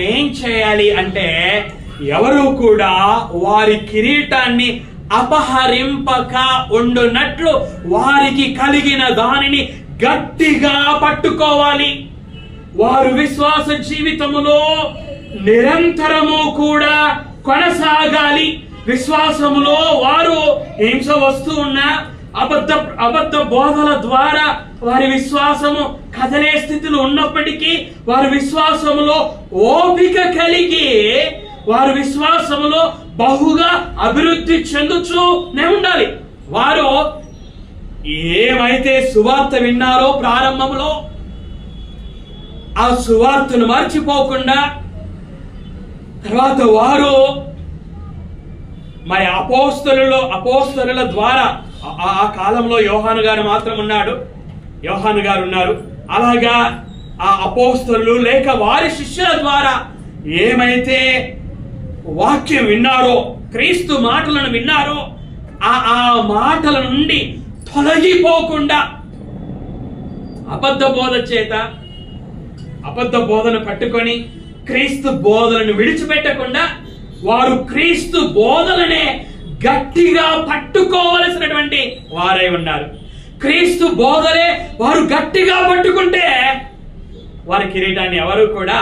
ఏం చేయాలి అంటే, ఎవరు కూడా వారి కిరీటాన్ని అపహరింపక ఉండునట్లు వారికి కలిగిన దానిని గట్టిగా పట్టుకోవాలి. వారు విశ్వాస జీవితములో నిరంతరము కూడా కొనసాగాలి. విశ్వాసములో వారు హింస వస్తూ ఉన్న అబద్ధ బోధల ద్వారా వారి విశ్వాసము కదలే స్థితిలో ఉన్నప్పటికీ వారి విశ్వాసములో ఓపిక కలిగి వారి విశ్వాసములో బహుగా అభివృద్ధి చెందుతూనే ఉండాలి. వారు ఏమైతే సువార్త విన్నారో ప్రారంభంలో, ఆ సువార్తను మర్చిపోకుండా తర్వాత వారు మరి అపోస్తలుల ద్వారా, ఆ కాలంలో యోహాను గారు మాత్రం ఉన్నారు. అలాగా ఆ అపోస్తలులు లేక వారి శిష్యుల ద్వారా ఏమైతే వాక్యం విన్నారో, క్రీస్తు మాటలను విన్నారో, ఆ మాటల నుండి తొలగిపోకుండా అబద్ధ బోధను పట్టుకొని క్రీస్తు బోధలను విడిచిపెట్టకుండా వారు క్రీస్తు బోధలనే గట్టిగా పట్టుకోవలసినటువంటి వారై ఉన్నారు. క్రీస్తు బోధలే వారు గట్టిగా పట్టుకుంటే వారి కిరీటాన్ని ఎవరు కూడా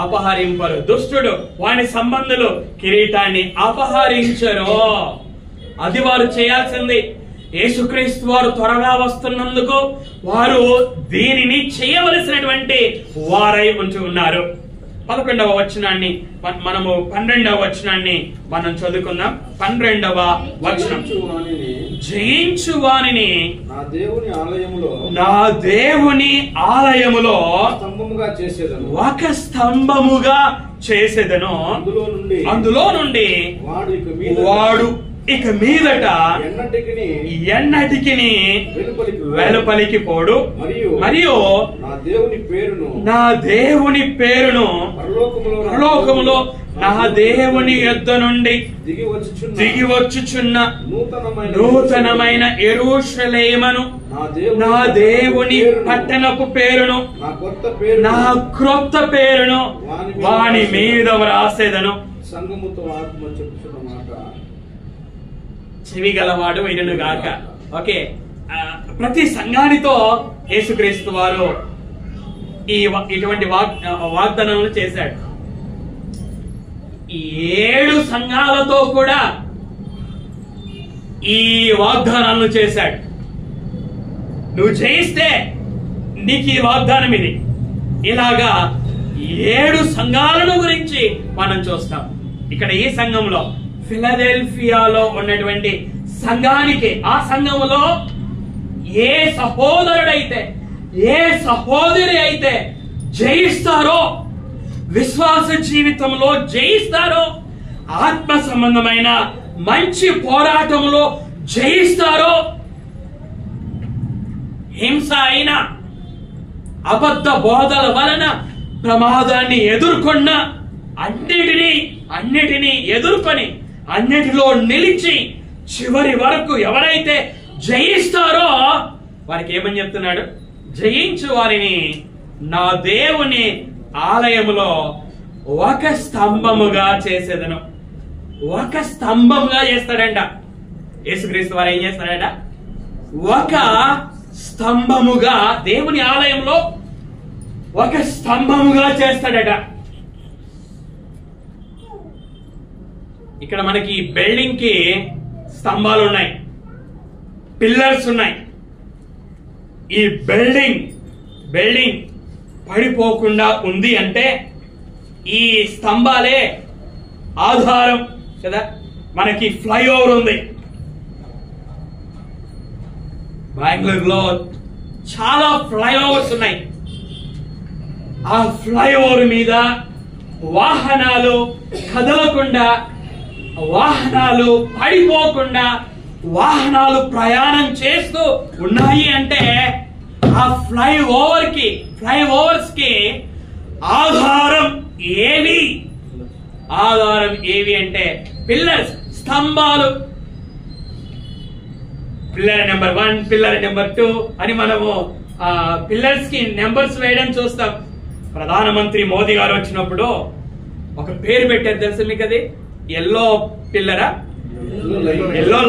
అపహరింపరు. దుష్టుడు వాని సంబంధులు కిరీటాన్ని అపహరించరు. అది వారు చేయాల్సింది. యేసుక్రీస్తు వారు త్వరగా వస్తున్నందుకు వారు దీనిని చేయవలసినటువంటి వారై ఉంచి ఉన్నారు. 11వ వచనాన్ని మనము 12వ వచనాన్ని మనం చదువుకుందాం. 12వ వచనం, జయించు వానిని నా దేవుని ఆలయములో ఒక స్తంభముగా చేసేదను. అందులో నుండి వాడు ఇక మీదట ఎన్నటికి వెలుపలికి పోడు. మరియు నా దేవుని పేరును పరలోకములో నా దేవుని యొద్ద నుండి దిగి వచ్చుచున్న నూతనమైన యెరూషలేమును, నా దేవుని పట్టణపు పేరును, నా క్రొత్త పేరును వాని మీద వ్రాసేదను. చెవి గలవాడు వినును గాక. ఓకే, ప్రతి సంఘానితో యేసుక్రీస్తు వారు ఇటువంటి వాగ్దానాలను చేశాడు. 7 సంఘాలతో కూడా ఈ వాగ్దానాలను చేశాడు. నువ్వు జయిస్తే నీకు ఈ వాగ్దానం ఇది. ఇలాగా 7 సంఘాలను గురించి మనం చూస్తాం. ఇక్కడ ఈ సంఘంలో ఫిలదెల్ఫియాలో ఉన్నటువంటి సంఘానికి, ఆ సంఘములో ఏ సహోదరుడైతే ఏ సహోదరి అయితే జయిస్తారో, విశ్వాస జీవితంలో జయిస్తారో, ఆత్మ సంబంధమైన మంచి పోరాటంలో జయిస్తారో, హింస అయిన అబద్ధ బోధల వలన ప్రమాదాన్ని ఎదుర్కొన్న అన్నిటినీ ఎదుర్కొని అన్నిటిలో నిలిచి చివరి వరకు ఎవరైతే జయిస్తారో వారికి ఏమని చెప్తున్నాడు? జయించు వారిని నా దేవుని ఆలయములో ఒక స్తంభముగా చేసేదను. ఒక స్తంభముగా చేస్తాడంట. యేసుక్రీస్తు వారు ఏం చేస్తాడంట? ఒక స్తంభముగా, దేవుని ఆలయంలో ఒక స్తంభముగా చేస్తాడట. ఇక్కడ మనకి బిల్డింగ్ కి స్తంభాలు ఉన్నాయి, పిల్లర్స్ ఉన్నాయి. ఈ బిల్డింగ్ పడిపోకుండా ఉంది అంటే ఈ స్తంభాలే ఆధారం కదా. మనకి ఫ్లైఓవర్ ఉంది, బెంగళూరులో చాలా ఫ్లైఓవర్స్ ఉన్నాయి. ఆ ఫ్లైఓవర్ మీద వాహనాలు కదలకుండా, వాహనాలు పడిపోకుండా, వాహనాలు ప్రయాణం చేస్తూ ఉన్నాయి అంటే ఆ ఫ్లైఓవర్స్ కి ఆధారం ఏవి అంటే పిల్లర్స్, స్తంభాలు. పిల్లర్ నెంబర్ 1, పిల్లర్ నెంబర్ 2 అని మనము పిల్లర్స్ కి నెంబర్స్ వేయడం చూస్తాం. ప్రధానమంత్రి మోదీ గారు వచ్చినప్పుడు ఒక పేరు పెట్టారు తెలుసు మీకు, అది ఎల్లో పిల్లరా, ఎల్లో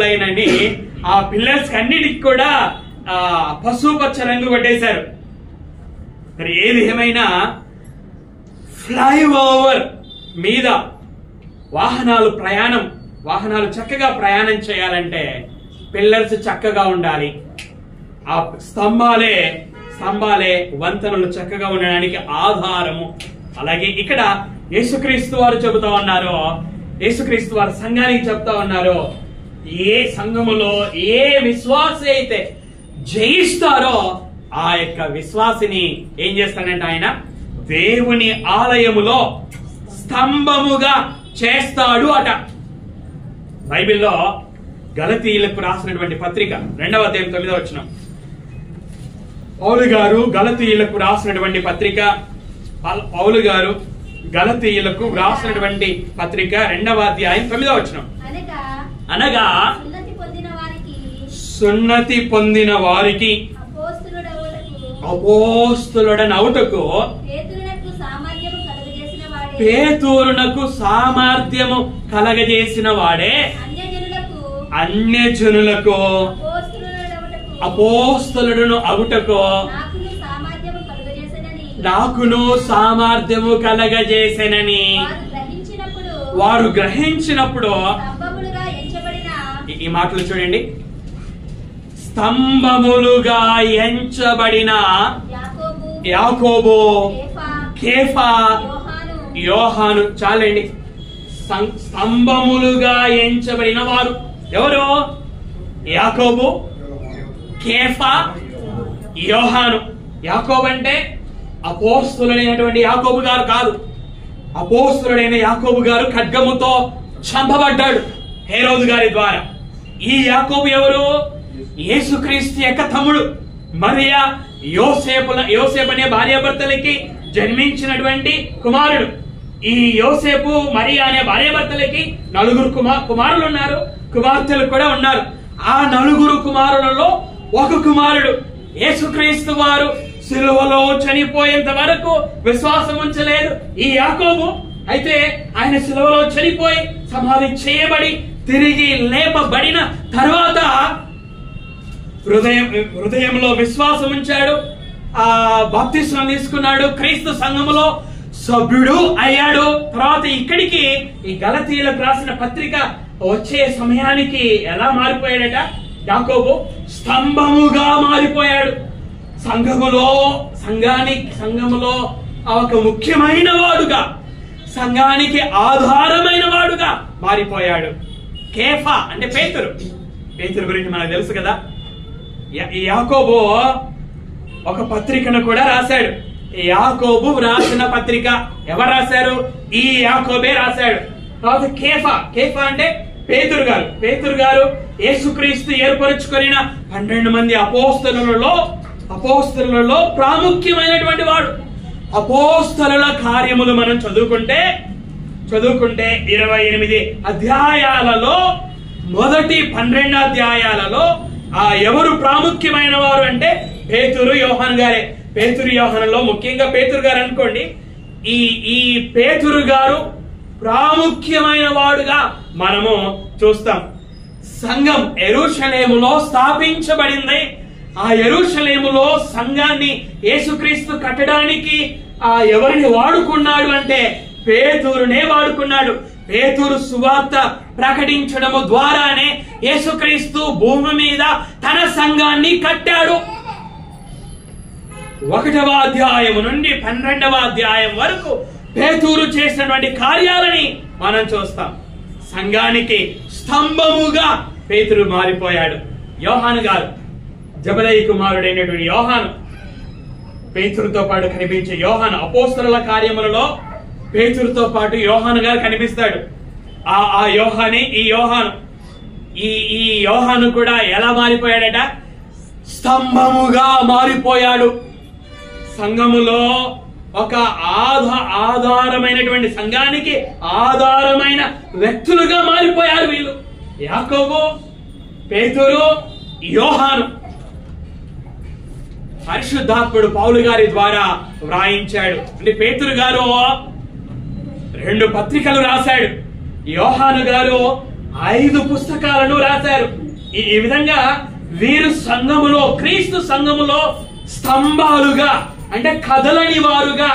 లైన్ అని. ఆ పిల్లర్స్ అన్నిటికి కూడా పసుపచ్చ రంగు కొట్టేశారు. మరి ఏది ఏమైనా ఫ్లైఓవర్ మీద వాహనాలు చక్కగా ప్రయాణం చేయాలంటే పిల్లర్స్ చక్కగా ఉండాలి. ఆ స్తంభాలే వంతెనలు చక్కగా ఉండడానికి ఆధారము. అలాగే ఇక్కడ యేసుక్రీస్తు వారు చెబుతా ఉన్నారు, యేసుక్రీస్తు వారు సంఘానికి చెప్తా ఉన్నారు, ఏ సంఘములో ఏ విశ్వాసి అయితే జయిస్తారో ఆ యొక్క విశ్వాసిని ఏం చేస్తాడంటే ఆయన దేవుని ఆలయములో స్తంభముగా చేస్తాడు అట. బైబిల్లో గలతీయులకు రాసినటువంటి పత్రిక 2వ అధ్యాయం 9వ వచనం, పౌలు గారు గలతీయులకు రాసినటువంటి పత్రిక, పౌలు గారు గలతీయులకు రాసినటువంటి పత్రిక 2వ అధ్యాయం 9వ వచనం, అనగా సున్నతి పొందిన వారికి అపోస్తలుడనవుటకు పేతురునకు సామర్థ్యము కలగజేసిన వాడే అన్యజనులకు అపోస్తలుడును అగుటకు నాకును సామర్థ్యము కలగజేసెనని వారు గ్రహించినప్పుడు ఈ మాటలు చూడండి. స్తంభములుగా ఎంచబడిన యాకోబు, కేఫా, యోహాను. చాలండి. స్తంభములుగా ఎంచబడిన వారు ఎవరు? యాకోబు, కేఫా, యోహాను. యాకోబు అంటే అపోస్తులుడైనటువంటి యాకోబు గారు కాదు. అపోస్తులుడైన యాకోబు గారు ఖడ్గముతో చంపబడ్డాడు హేరోదు గారి ద్వారా. ఈ యాకోబు ఎవరు? యేసుక్రీస్తు యొక్క తమ్ముడు. మరియా యోసేపు అనే భార్యాభర్తలకి జన్మించినటువంటి కుమారుడు. ఈ యోసేపు మరియా అనే భార్యాభర్తలకి 4 కుమారులు ఉన్నారు, కుమార్తెలు కూడా ఉన్నారు. ఆ 4 కుమారులలో ఒక కుమారుడు యేసుక్రీస్తు వారు సిలువలో చనిపోయేంత వరకు విశ్వాసం ఉంచలేదు ఈ యాకోబు. అయితే ఆయన సిలువలో చనిపోయి సమాధి చేయబడి తిరిగి లేపబడిన తర్వాత హృదయంలో విశ్వాసం ఉంచాడు, ఆ బాప్తిస్మం తీసుకున్నాడు, క్రీస్తు సంఘములో సభ్యుడు అయ్యాడు. తర్వాత ఇక్కడికి ఈ గలతీయులకు రాసిన పత్రిక వచ్చే సమయానికి ఎలా మారిపోయాడట? యాకోబు స్తంభముగా మారిపోయాడు. సంఘములో ఒక ముఖ్యమైన వాడుగా, సంఘానికి ఆధారమైన వాడుగా మారిపోయాడు. కేఫా అంటే పేతురు గురించి మనకు తెలుసు కదా. యాకోబు ఒక పత్రికను కూడా రాశాడు. యాకోబు రాసిన పత్రిక ఎవరు రాశారు? ఈ యాకోబే రాశాడు. తర్వాత కేఫా అంటే పేతురు గారు యేసుక్రీస్తు ఏర్పరచుకొనిన 12 మంది అపోస్తలులలో ప్రాముఖ్యమైనటువంటి వాడు. అపోస్తలుల కార్యములు మనం చదువుకుంటే 28 అధ్యాయాలలో మొదటి 12 అధ్యాయాలలో ఎవరు ప్రాముఖ్యమైన వారు అంటే పేతురు, యోహాను గారే. పేతురు, యోహానులో ముఖ్యంగా పేతురు గారు అనుకోండి. ఈ పేతురు గారు ప్రాముఖ్యమైన వాడుగా మనము చూస్తాం. సంఘం యెరూషలేములో స్థాపించబడింది. ఆ యెరూషలేములో సంఘాన్ని యేసుక్రీస్తు కట్టడానికి ఎవరిని వాడుకున్నాడు అంటే పేతురునే వాడుకున్నాడు. పేతురు సువార్త ప్రకటించడము ద్వారానే యేసుక్రీస్తు భూమి మీద తన సంఘాన్ని కట్టాడు. 1వ అధ్యాయము నుండి 12వ అధ్యాయం వరకు పేతురు చేసినటువంటి కార్యాలని మనం చూస్తాం. సంఘానికి స్తంభముగా పేతురు మారిపోయాడు. యోహాను గారు, జబదయి కుమారుడైనటువంటి యోహాను, పేతురుతో పాటు కనిపించే యోహాను, అపోస్తలుల కార్యములలో పేతురుతో పాటు యోహాను గారు కనిపిస్తాడు. ఆ యోహానే ఈ యోహాను. ఈ యోహాను కూడా ఎలా మారిపోయాడట? స్తంభముగా మారిపోయాడు. సంఘములో ఒక ఆధారమైనటువంటి, సంఘానికి ఆధారమైన వ్యక్తులుగా మారిపోయారు వీళ్ళు. యాకోబు, పేతురు, యోహాను. పరిశుద్ధాత్ముడు పౌలు గారి ద్వారా వ్రాయించాడు. అంటే పేతురు గారు 2 పత్రికలు రాశాడు. యోహాను గారు 5 పుస్తకాలను రాశారు. ఈ విధంగా వీరు సంఘములో, క్రీస్తు సంఘములో స్తంభాలుగా, అంటే కదలని వారుగా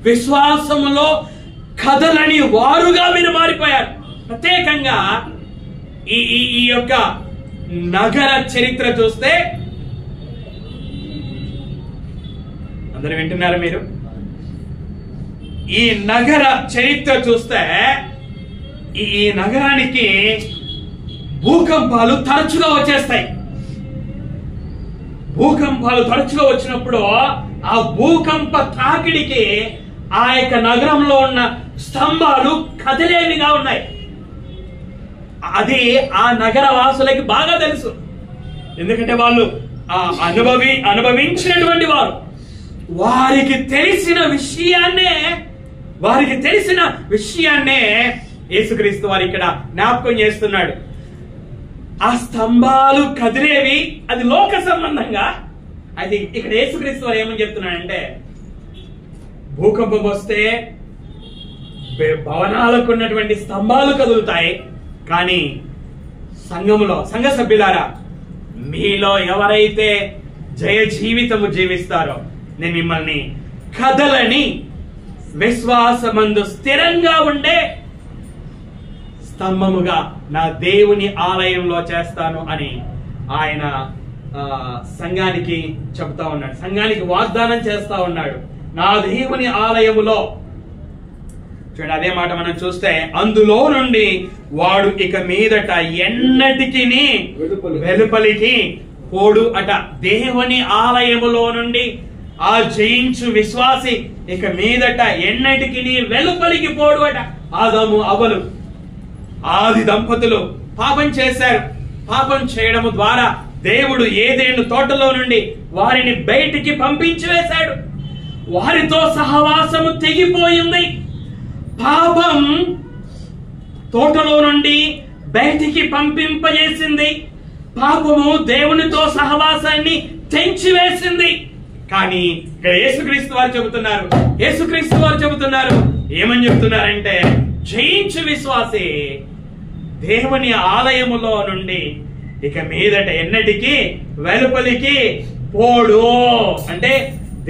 విశ్వాసములో కదలని వారుగా వీరు మారిపోయారు. ప్రత్యేకంగా ఈ యొక్క నగర చరిత్ర చూస్తే, అందరూ వింటున్నారు మీరు? ఈ నగర చరిత్ర చూస్తే ఈ నగరానికి భూకంపాలు తరచుగా వచ్చేస్తాయి. భూకంపాలు తరచుగా వచ్చినప్పుడు ఆ భూకంప తాకిడికి ఆ యొక్క నగరంలో ఉన్న స్తంభాలు కదిలేవిగా ఉన్నాయి. అది ఆ నగర వాసులకి బాగా తెలుసు. ఎందుకంటే వాళ్ళు అనుభవించినటువంటి వారు. వారికి తెలిసిన విషయాన్నే యేసుక్రీస్తు వారు ఇక్కడ జ్ఞాపకం చేస్తున్నాడు. ఆ స్తంభాలు కదిలేవి, అది లోక సంబంధంగా. అది ఇక్కడ యేసుక్రీస్తు వారు ఏమని చెప్తున్నాడంటే, భూకంపం వస్తే భవనాలకు ఉన్నటువంటి స్తంభాలు కదులుతాయి. కానీ సంఘములో సంఘ సభ్యులారా, మీలో ఎవరైతే జయ జీవితము జీవిస్తారో నేను మిమ్మల్ని కదలని విశ్వాసమందు స్థిరంగా ఉండే స్తంభముగా నా దేవుని ఆలయంలో చేస్తాను అని ఆయన సంఘానికి చెప్తా ఉన్నాడు, సంఘానికి వాగ్దానం చేస్తా ఉన్నాడు. నా దేవుని ఆలయములో చూడండి, అదే మాట మనం చూస్తే, అందులో నుండి వాడు ఇక మీదట ఎన్నటికి వెలుపలికి పోడు అట. దేవుని ఆలయములో నుండి ఆ జయించు విశ్వాసి ఇక మీదట ఎన్నటికి వెలుపలికి పోడు అట. ఆదాము అవ్వలు ఆది దంపతులు పాపం చేశారు. పాపం చేయడము ద్వారా దేవుడు ఏదేను తోటలో నుండి వారిని బయటికి పంపించి వేశాడు. వారితో సహవాసము తెగిపోయింది. పాపం తోటలో నుండి బయటికి పంపింపజేసింది. పాపము దేవునితో సహవాసాన్ని తెంచివేసింది. కానీ ఇక్కడ యేసుక్రీస్తు వారు చెబుతున్నారు ఏమని చెబుతున్నారంటే, జయించు విశ్వాసి దేవుని ఆలయములో నుండి ఇక మీదట ఎన్నటికి వెలుపలికి పోడు. అంటే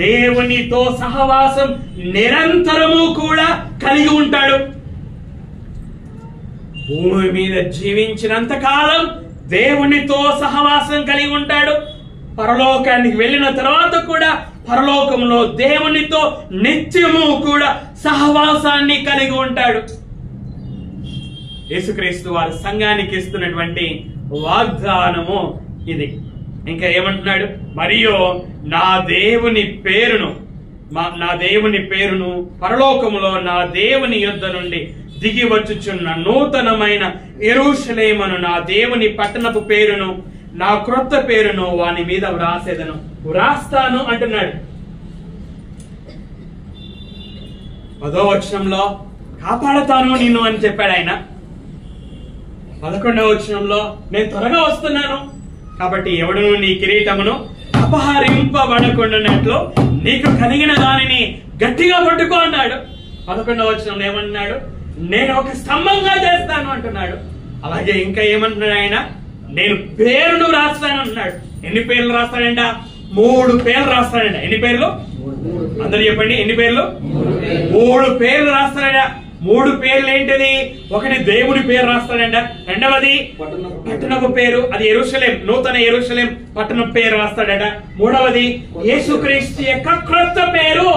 దేవునితో సహవాసం నిరంతరము కూడా కలిగి ఉంటాడు. భూమి మీద జీవించినంత కాలం దేవునితో సహవాసం కలిగి ఉంటాడు. పరలోకానికి వెళ్ళిన తర్వాత కూడా పరలోకంలో దేవునితో నిత్యము కూడా సహవాసాన్ని కలిగి ఉంటాడు. యేసుక్రీస్తు వారు సంఘానికి ఇస్తున్నటువంటి వాగ్దానము ఇది. ఇంకా ఏమంటున్నాడు, మరియు నా దేవుని పేరును పరలోకములో నా దేవుని యొద్ద నుండి దిగి వచ్చుచున్న నూతనమైన యెరూషలేమును, నా దేవుని పట్టణపు పేరును, నా క్రొత్త పేరును వాని మీద వ్రాస్తాను అంటున్నాడు. 10వ వచనంలో కాపాడతాను నిన్ను అని చెప్పాడు ఆయన. 11వ వచనంలో నేను త్వరగా వస్తున్నాను కాబట్టి ఎవడును నీ కిరీటమును అపహరింపబడకుండానట్లు నీకు కలిగిన దానిని గట్టిగా పట్టుకో అన్నాడు. 11వ వచనంలో ఏమంటున్నాడు, నేను ఒక స్తంభంగా చేస్తాను అంటున్నాడు. అలాగే ఇంకా ఏమంటున్నాడు ఆయన, నేను పేరును రాస్తాను అంటున్నాడు. ఎన్ని పేర్లు రాస్తాడంట? 3 పేర్లు రాస్తాడంట. ఎన్ని పేర్లు? అందరూ చెప్పండి, ఎన్ని పేర్లు? 3 పేర్లు రాస్తాడట. 3 పేర్లు ఏంటిది? ఒకటి దేవుని పేరు రాస్తాడంట. రెండవది పట్టణపు పేరు, అది యెరూషలేం, నూతన యెరూషలేం పట్టణం పేరు రాస్తాడట. మూడవది యేసుక్రీస్తు యొక్క క్రొత్త పేరు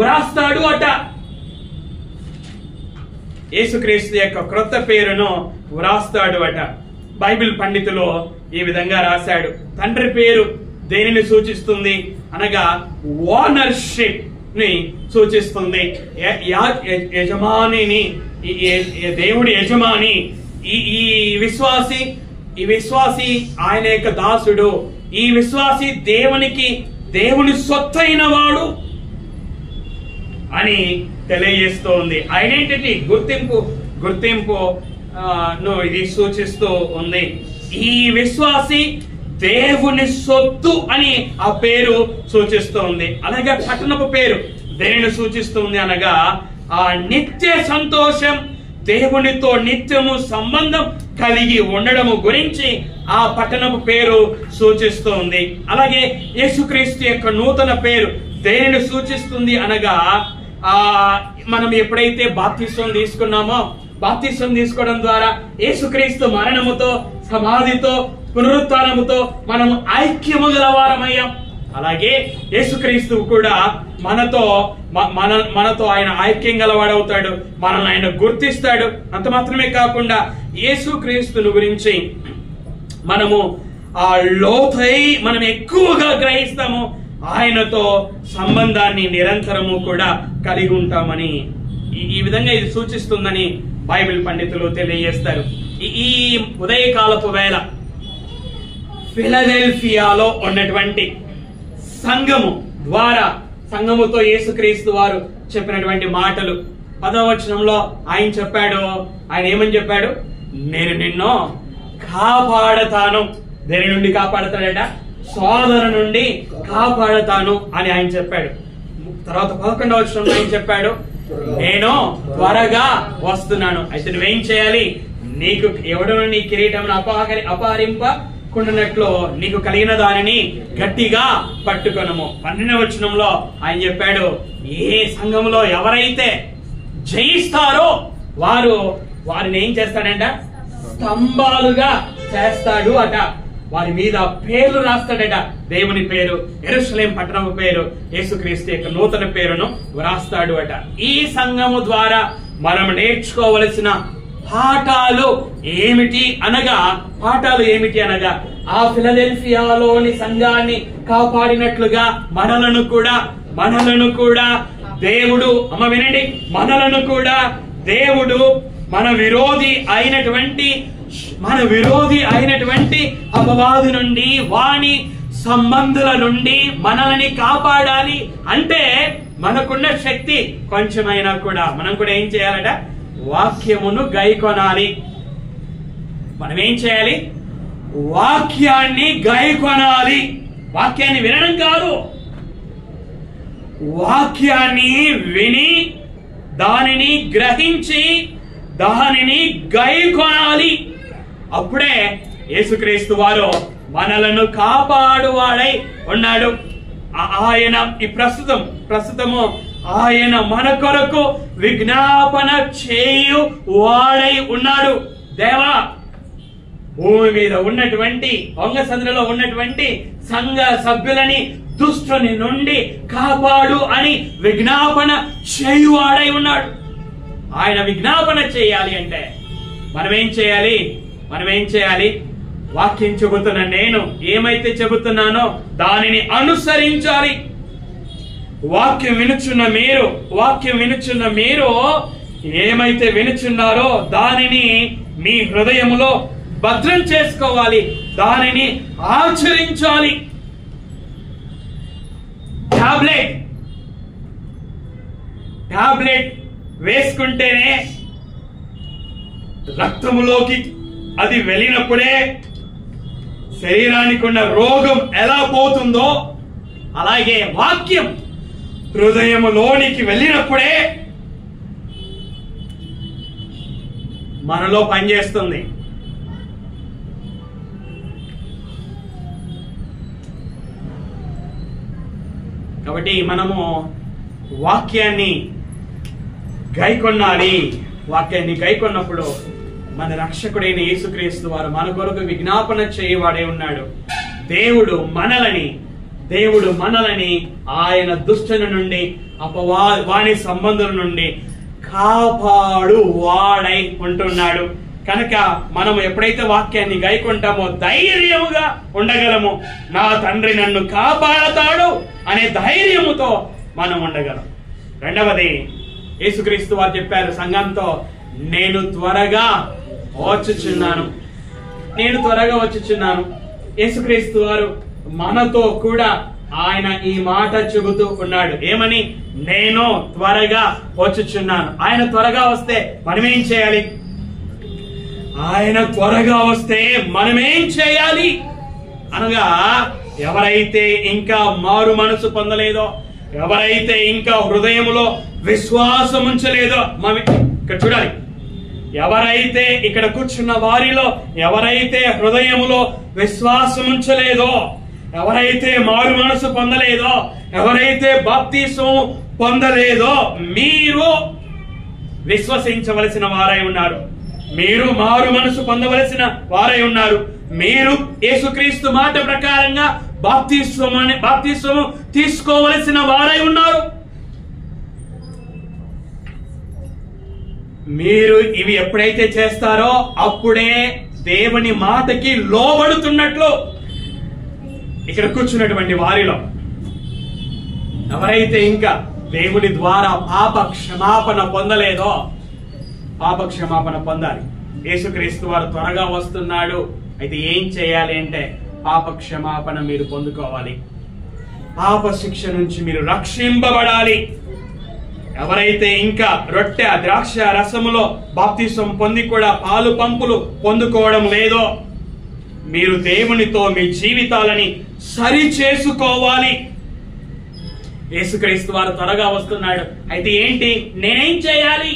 వ్రాస్తాడు అట. యేసుక్రీస్తు యొక్క క్రొత్త పేరును వ్రాస్తాడు అట. బైబిల్ పండితులు ఈ విధంగా రాశాడు. తండ్రి పేరు దేనిని సూచిస్తుంది అనగా ఓనర్షిప్ ని సూచిస్తుంది. యజమానిని, దేవుడి యజమాని. ఈ విశ్వాసి ఆయన యొక్క దాసుడు. ఈ విశ్వాసి దేవుని సొత్తైన వాడు అని తెలియజేస్తోంది. ఐడెంటిటీ, గుర్తింపు ఇది సూచిస్తూ ఉంది. ఈ విశ్వాసి దేవుని సొత్తు అని ఆ పేరు సూచిస్తుంది. అలాగే పట్టణపు పేరు దేనిని సూచిస్తుంది అనగా ఆ నిత్య సంతోషం, దేవునితో నిత్యము సంబంధం కలిగి ఉండడము గురించి ఆ పట్టణపు పేరు సూచిస్తుంది. అలాగే యేసుక్రీస్తు యొక్క నూతన పేరు దేనిని సూచిస్తుంది అనగా మనం ఎప్పుడైతే బాప్తిస్వం తీసుకున్నామో, బాప్తిస్వం తీసుకోవడం ద్వారా యేసుక్రీస్తు మరణముతో, సమాధితో, పునరుత్థానముతో మనం ఐక్యము గలవారమయ్యాం. అలాగే యేసుక్రీస్తు కూడా మనతో ఆయన ఐక్యం గలవాడవుతాడు. మనల్ని ఆయన గుర్తిస్తాడు. అంత మాత్రమే కాకుండా యేసుక్రీస్తుని గురించి మనము ఆ లోతై మనం ఎక్కువగా గ్రహిస్తాము. ఆయనతో సంబంధాన్ని నిరంతరము కూడా కలిగి ఉంటామని ఈ విధంగా ఇది సూచిస్తుందని బైబిల్ పండితులు తెలియజేస్తారు. ఈ ఉదయకాలపు వేళ ఫిలదెల్ఫియాలో ఉన్నటువంటి సంఘము ద్వారా, సంఘముతో యేసుక్రీస్తు వారు చెప్పినటువంటి మాటలు 10వ వచనంలో ఆయన చెప్పాడు. ఆయన ఏమని చెప్పాడు? నేను నిన్ను కాపాడతాను. దేని నుండి కాపాడతాడట? సోదరు నుండి కాపాడతాను అని ఆయన చెప్పాడు. తర్వాత 11వ వచనంలో ఏం చెప్పాడు? నేను త్వరగా వస్తున్నాను. అయితే నువ్వేం చేయాలి? నీకు ఎవడను నీ కిరీటం అపహరింపకుండానట్లు నీకు కలిగిన దానిని గట్టిగా పట్టుకొనము. 12వ వచనంలో ఆయన చెప్పాడు, ఏ సంఘంలో ఎవరైతే జయిస్తారో వారిని ఏం చేస్తాడంట? స్తంభాలుగా చేస్తాడు అట. వారి మీద పేర్లు రాస్తాడట. దేవుని పేరు, యెరూషలేం పట్టణం పేరు, యేసుక్రీస్తు యొక్క నూతన పేరును వ్రాస్తాడు అట. ఈ సంఘము ద్వారా మనం నేర్చుకోవలసిన పాఠాలు ఏమిటి అనగా ఆ ఫిలదెల్ఫియాలోని సంఘాన్ని కాపాడినట్లుగా మనలను కూడా దేవుడు, అమ్మ వినండి, మనలను కూడా దేవుడు మన విరోధి అయినటువంటి అపవాది నుండి, వాని సంబంధుల నుండి మనల్ని కాపాడాలి అంటే మనకున్న శక్తి కొంచెమైనా కూడా మనం కూడా ఏం చేయాలట? వాక్యమును గైకొనాలి. మనం ఏం చేయాలి? వాక్యాన్ని గైకొనాలి. వాక్యాన్ని వినడం కాదు, వాక్యాన్ని విని దానిని గ్రహించి దానిని గైకొనాలి. అప్పుడే యేసుక్రీస్తు వారు మనలను కాపాడువాడై ఉన్నాడు. ఆయన ఈ ప్రస్తుతము ఆయన మన కొరకు విజ్ఞాపన చేయు వాడై ఉన్నాడు. దేవా, భూమి మీద ఉన్నటువంటి వంగసంద్రలో ఉన్నటువంటి సంఘ సభ్యులని దుష్టుని నుండి కాపాడు అని విజ్ఞాపన చేయువాడై ఉన్నాడు. ఆయన విజ్ఞాపన చేయాలి అంటే మనం ఏం చేయాలి? వాక్యం చెబుతున్న నేను ఏమైతే చెబుతున్నానో దానిని అనుసరించాలి. వాక్యం వినుచున్న మీరు ఏమైతే వినుచున్నారో దానిని మీ హృదయములో భద్రం చేసుకోవాలి, దానిని ఆచరించాలి. టాబ్లెట్ వేసుకుంటేనే రక్తములోకి అది వెళ్ళినప్పుడే శరీరానికి ఉన్న రోగం ఎలా పోతుందో అలాగే వాక్యం హృదయములోనికి వెళ్ళినప్పుడే మనలో పనిచేస్తుంది. కాబట్టి మనము వాక్యాన్ని గైకొనాలి. వాక్యాన్ని గైకొన్నప్పుడు మన రక్షకుడైన యేసుక్రీస్తు వారు మన కొరకు విజ్ఞాపన చేయవాడే ఉన్నాడు. దేవుడు మనలని ఆయన దుష్టుని నుండి వాని సంబంధుల నుండి కాపాడు వాడై ఉంటున్నాడు. కనుక మనం ఎప్పుడైతే వాక్యాన్ని గైకొంటామో ధైర్యముగా ఉండగలము. నా తండ్రి నన్ను కాపాడతాడు అనే ధైర్యముతో మనం ఉండగలం. రెండవది, యేసుక్రీస్తు వారు చెప్పారు సంఘంతో, నేను త్వరగా వచ్చుచున్నాను. యేసుక్రీస్తు వారు మనతో కూడా ఆయన ఈ మాట చెబుతూ ఉన్నాడు. ఏమని? నేను త్వరగా వచ్చుచున్నాను. ఆయన త్వరగా వస్తే మనమేం చేయాలి? అనగా ఎవరైతే ఇంకా మారు మనసు పొందలేదో, ఎవరైతే ఇంకా హృదయములో విశ్వాసం ఉంచలేదో, ఇక్కడ చూడాలి, ఎవరైతే ఇక్కడ కూర్చున్న వారిలో ఎవరైతే హృదయములో విశ్వాసం ఉంచలేదో, ఎవరైతే మారు మనసు పొందలేదో, ఎవరైతే బాప్తిస్మం పొందలేదో, మీరు విశ్వసించవలసిన వారై ఉన్నారు. మీరు మారు మనసు పొందవలసిన వారై ఉన్నారు. మీరు యేసుక్రీస్తు మాట ప్రకారంగా బాప్తిస్మం తీసుకోవలసిన వారై ఉన్నారు. మీరు ఇవి ఎప్పుడైతే చేస్తారో అప్పుడే దేవుని మాటకి లోబడుతున్నట్లు. ఇక్కడ కూర్చున్నటువంటి వారిలో ఎవరైతే ఇంకా దేవుని ద్వారా పాప క్షమాపణ పొందలేదో, పాప క్షమాపణ పొందాలి. యేసుక్రీస్తు వారు త్వరగా వస్తున్నాడు. అయితే ఏం చేయాలి అంటే పాప క్షమాపణ మీరు పొందుకోవాలి. పాప శిక్ష నుంచి మీరు రక్షింపబడాలి. ఎవరైతే ఇంకా రొట్టె ద్రాక్ష రసములో బాప్తిస్మం పొంది కూడా పాలు పంపులు పొందుకోవడం లేదో, మీరు దేవునితో మీ జీవితాలని సరి చేసుకోవాలి. యేసుక్రీస్తు వారు త్వరగా వస్తున్నాడు. అయితే ఏంటి, నేనేం చేయాలి?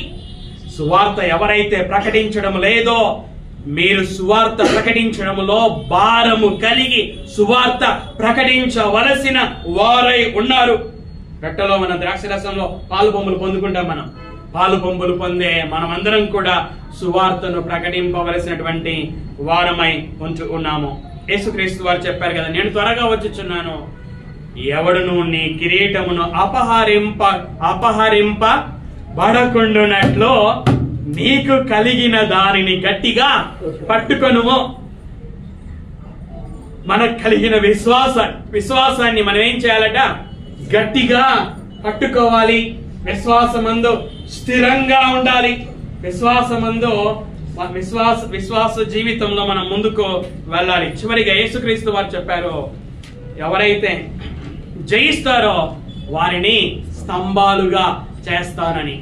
సువార్త ఎవరైతే ప్రకటించడం లేదో, మీరు సువార్త ప్రకటించడంలో భారము కలిగి సువార్త ప్రకటించవలసిన వారై ఉన్నారు. రొట్టెలో మన ద్రాక్షరసంలో పాలు పొంగులు పొందుకుంటాం. మనం పాలు పొంగులు పొందే మనమందరం కూడా సువార్తను ప్రకటింపవలసినటువంటి వారమై ఉన్నాము. యేసుక్రీస్తు వారు చెప్పారు కదా, నేను త్వరగా వచ్చుచున్నాను, ఎవడును నీ కిరీటమును అపహరింపబడకుండునట్లు నీకు కలిగిన దానిని గట్టిగా పట్టుకొనుము. మనకు కలిగిన విశ్వాసాన్ని మనం ఏం చేయాలట? గట్టిగా పట్టుకోవాలి. విశ్వాసమందు స్థిరంగా ఉండాలి. విశ్వాస జీవితంలో మనం ముందుకు వెళ్ళాలి. చివరిగా యేసుక్రీస్తు వారు చెప్పారు, ఎవరైతే జయిస్తారో వారిని స్తంభాలుగా చేస్తానని.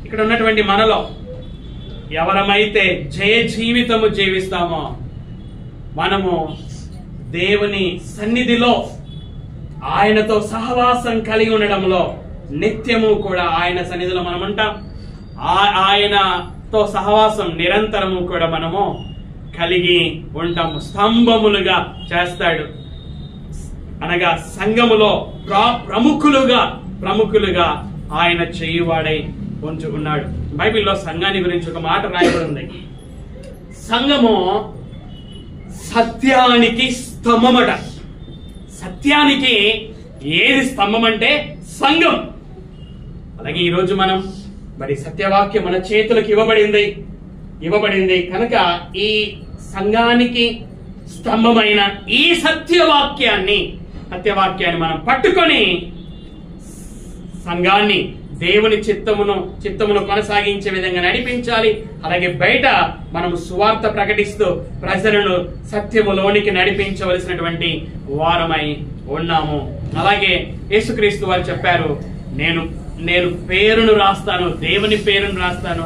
ఇక్కడ ఉన్నటువంటి మనలో ఎవరమైతే జయ జీవితము జీవిస్తామో, మనము దేవుని సన్నిధిలో ఆయనతో సహవాసం కలిగి ఉండడంలో నిత్యము కూడా ఆయన సన్నిధిలో మనం ఉంటాం. ఆయనతో సహవాసం నిరంతరము కూడా మనము కలిగి ఉంటాము. స్తంభములుగా చేస్తాడు అనగా సంఘములో ప్రముఖులుగా ఆయన చేయువాడై ఉన్నాడు. బైబిల్లో సంఘాన్ని గురించి ఒక మాట రాయబడి ఉంది. సంఘము సత్యానికి స్తంభమట. సత్యానికి ఏది స్తంభం అంటే సంఘం. అలాగే ఈరోజు మనం మరి సత్యవాక్యం మన చేతులకు ఇవ్వబడింది కనుక ఈ సంఘానికి స్తంభమైన ఈ సత్యవాక్యాన్ని మనం పట్టుకొని సంఘాన్ని దేవుని చిత్తమును కొనసాగించే విధంగా నడిపించాలి. అలాగే బయట మనం సువార్త ప్రకటిస్తూ ప్రజలను సత్యములోనికి నడిపించవలసినటువంటి వారమై ఉన్నాము. అలాగే యేసుక్రీస్తు వారు చెప్పారు, నేను పేరును రాస్తాను, దేవుని పేరును రాస్తాను,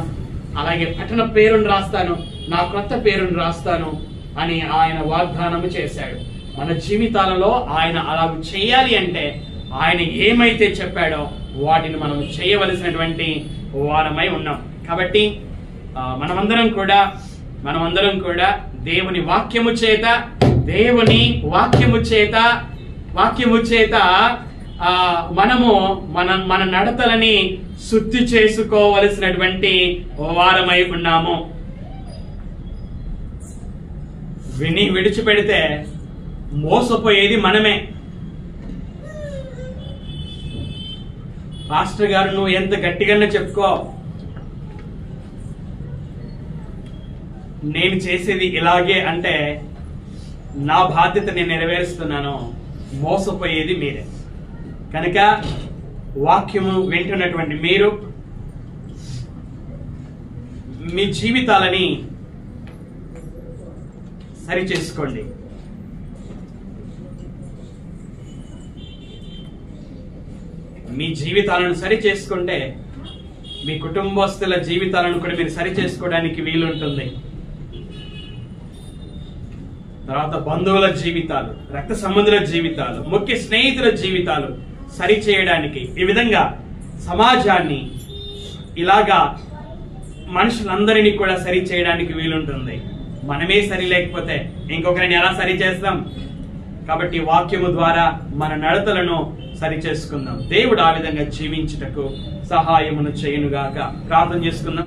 అలాగే పట్టణ పేరును రాస్తాను, నా క్రొత్త పేరును రాస్తాను అని ఆయన వాగ్దానము చేశాడు. మన జీవితాలలో ఆయన అలా చేయాలి అంటే ఆయన ఏమైతే చెప్పాడో వాటిని మనం చేయవలసినటువంటి వారమై ఉన్నాం. కాబట్టి మనమందరం కూడా దేవుని వాక్యము చేత మనము మన నడతలని శుద్ధి చేసుకోవలసినటువంటి వారమై ఉన్నాము. విని విడిచిపెడితే మోసపోయేది మనమే. పాస్టర్ గారు నువ్వు ఎంత గట్టిగా చెప్పుకో, నేను చేసేది ఇలాగే అంటే నా బాధ్యత నేను నెరవేరుస్తున్నాను, మోసపోయేది మీరే. కనుక వాక్యము వింటున్నటువంటి మీరు మీ జీవితాలని సరిచేసుకోండి. మీ జీవితాలను సరి చేసుకుంటే మీ కుటుంబస్తుల జీవితాలను కూడా మీరు సరి చేసుకోవడానికి వీలుంటుంది. తర్వాత బంధువుల జీవితాలు, రక్త సంబంధుల జీవితాలు, ముఖ్య స్నేహితుల జీవితాలు సరి చేయడానికి, ఈ విధంగా సమాజాన్ని ఇలాగా మనుషులందరినీ కూడా సరి చేయడానికి వీలుంటుంది. మనమే సరి లేకపోతే ఇంకొకరిని ఎలా సరి చేస్తాం? కాబట్టి వాక్యము ద్వారా మన నడతలను సరి చేసుకుందాం. దేవుడు ఆ విధంగా జీవించుటకు సహాయమును చేయునుగాక. ప్రార్థన చేసుకుందాం.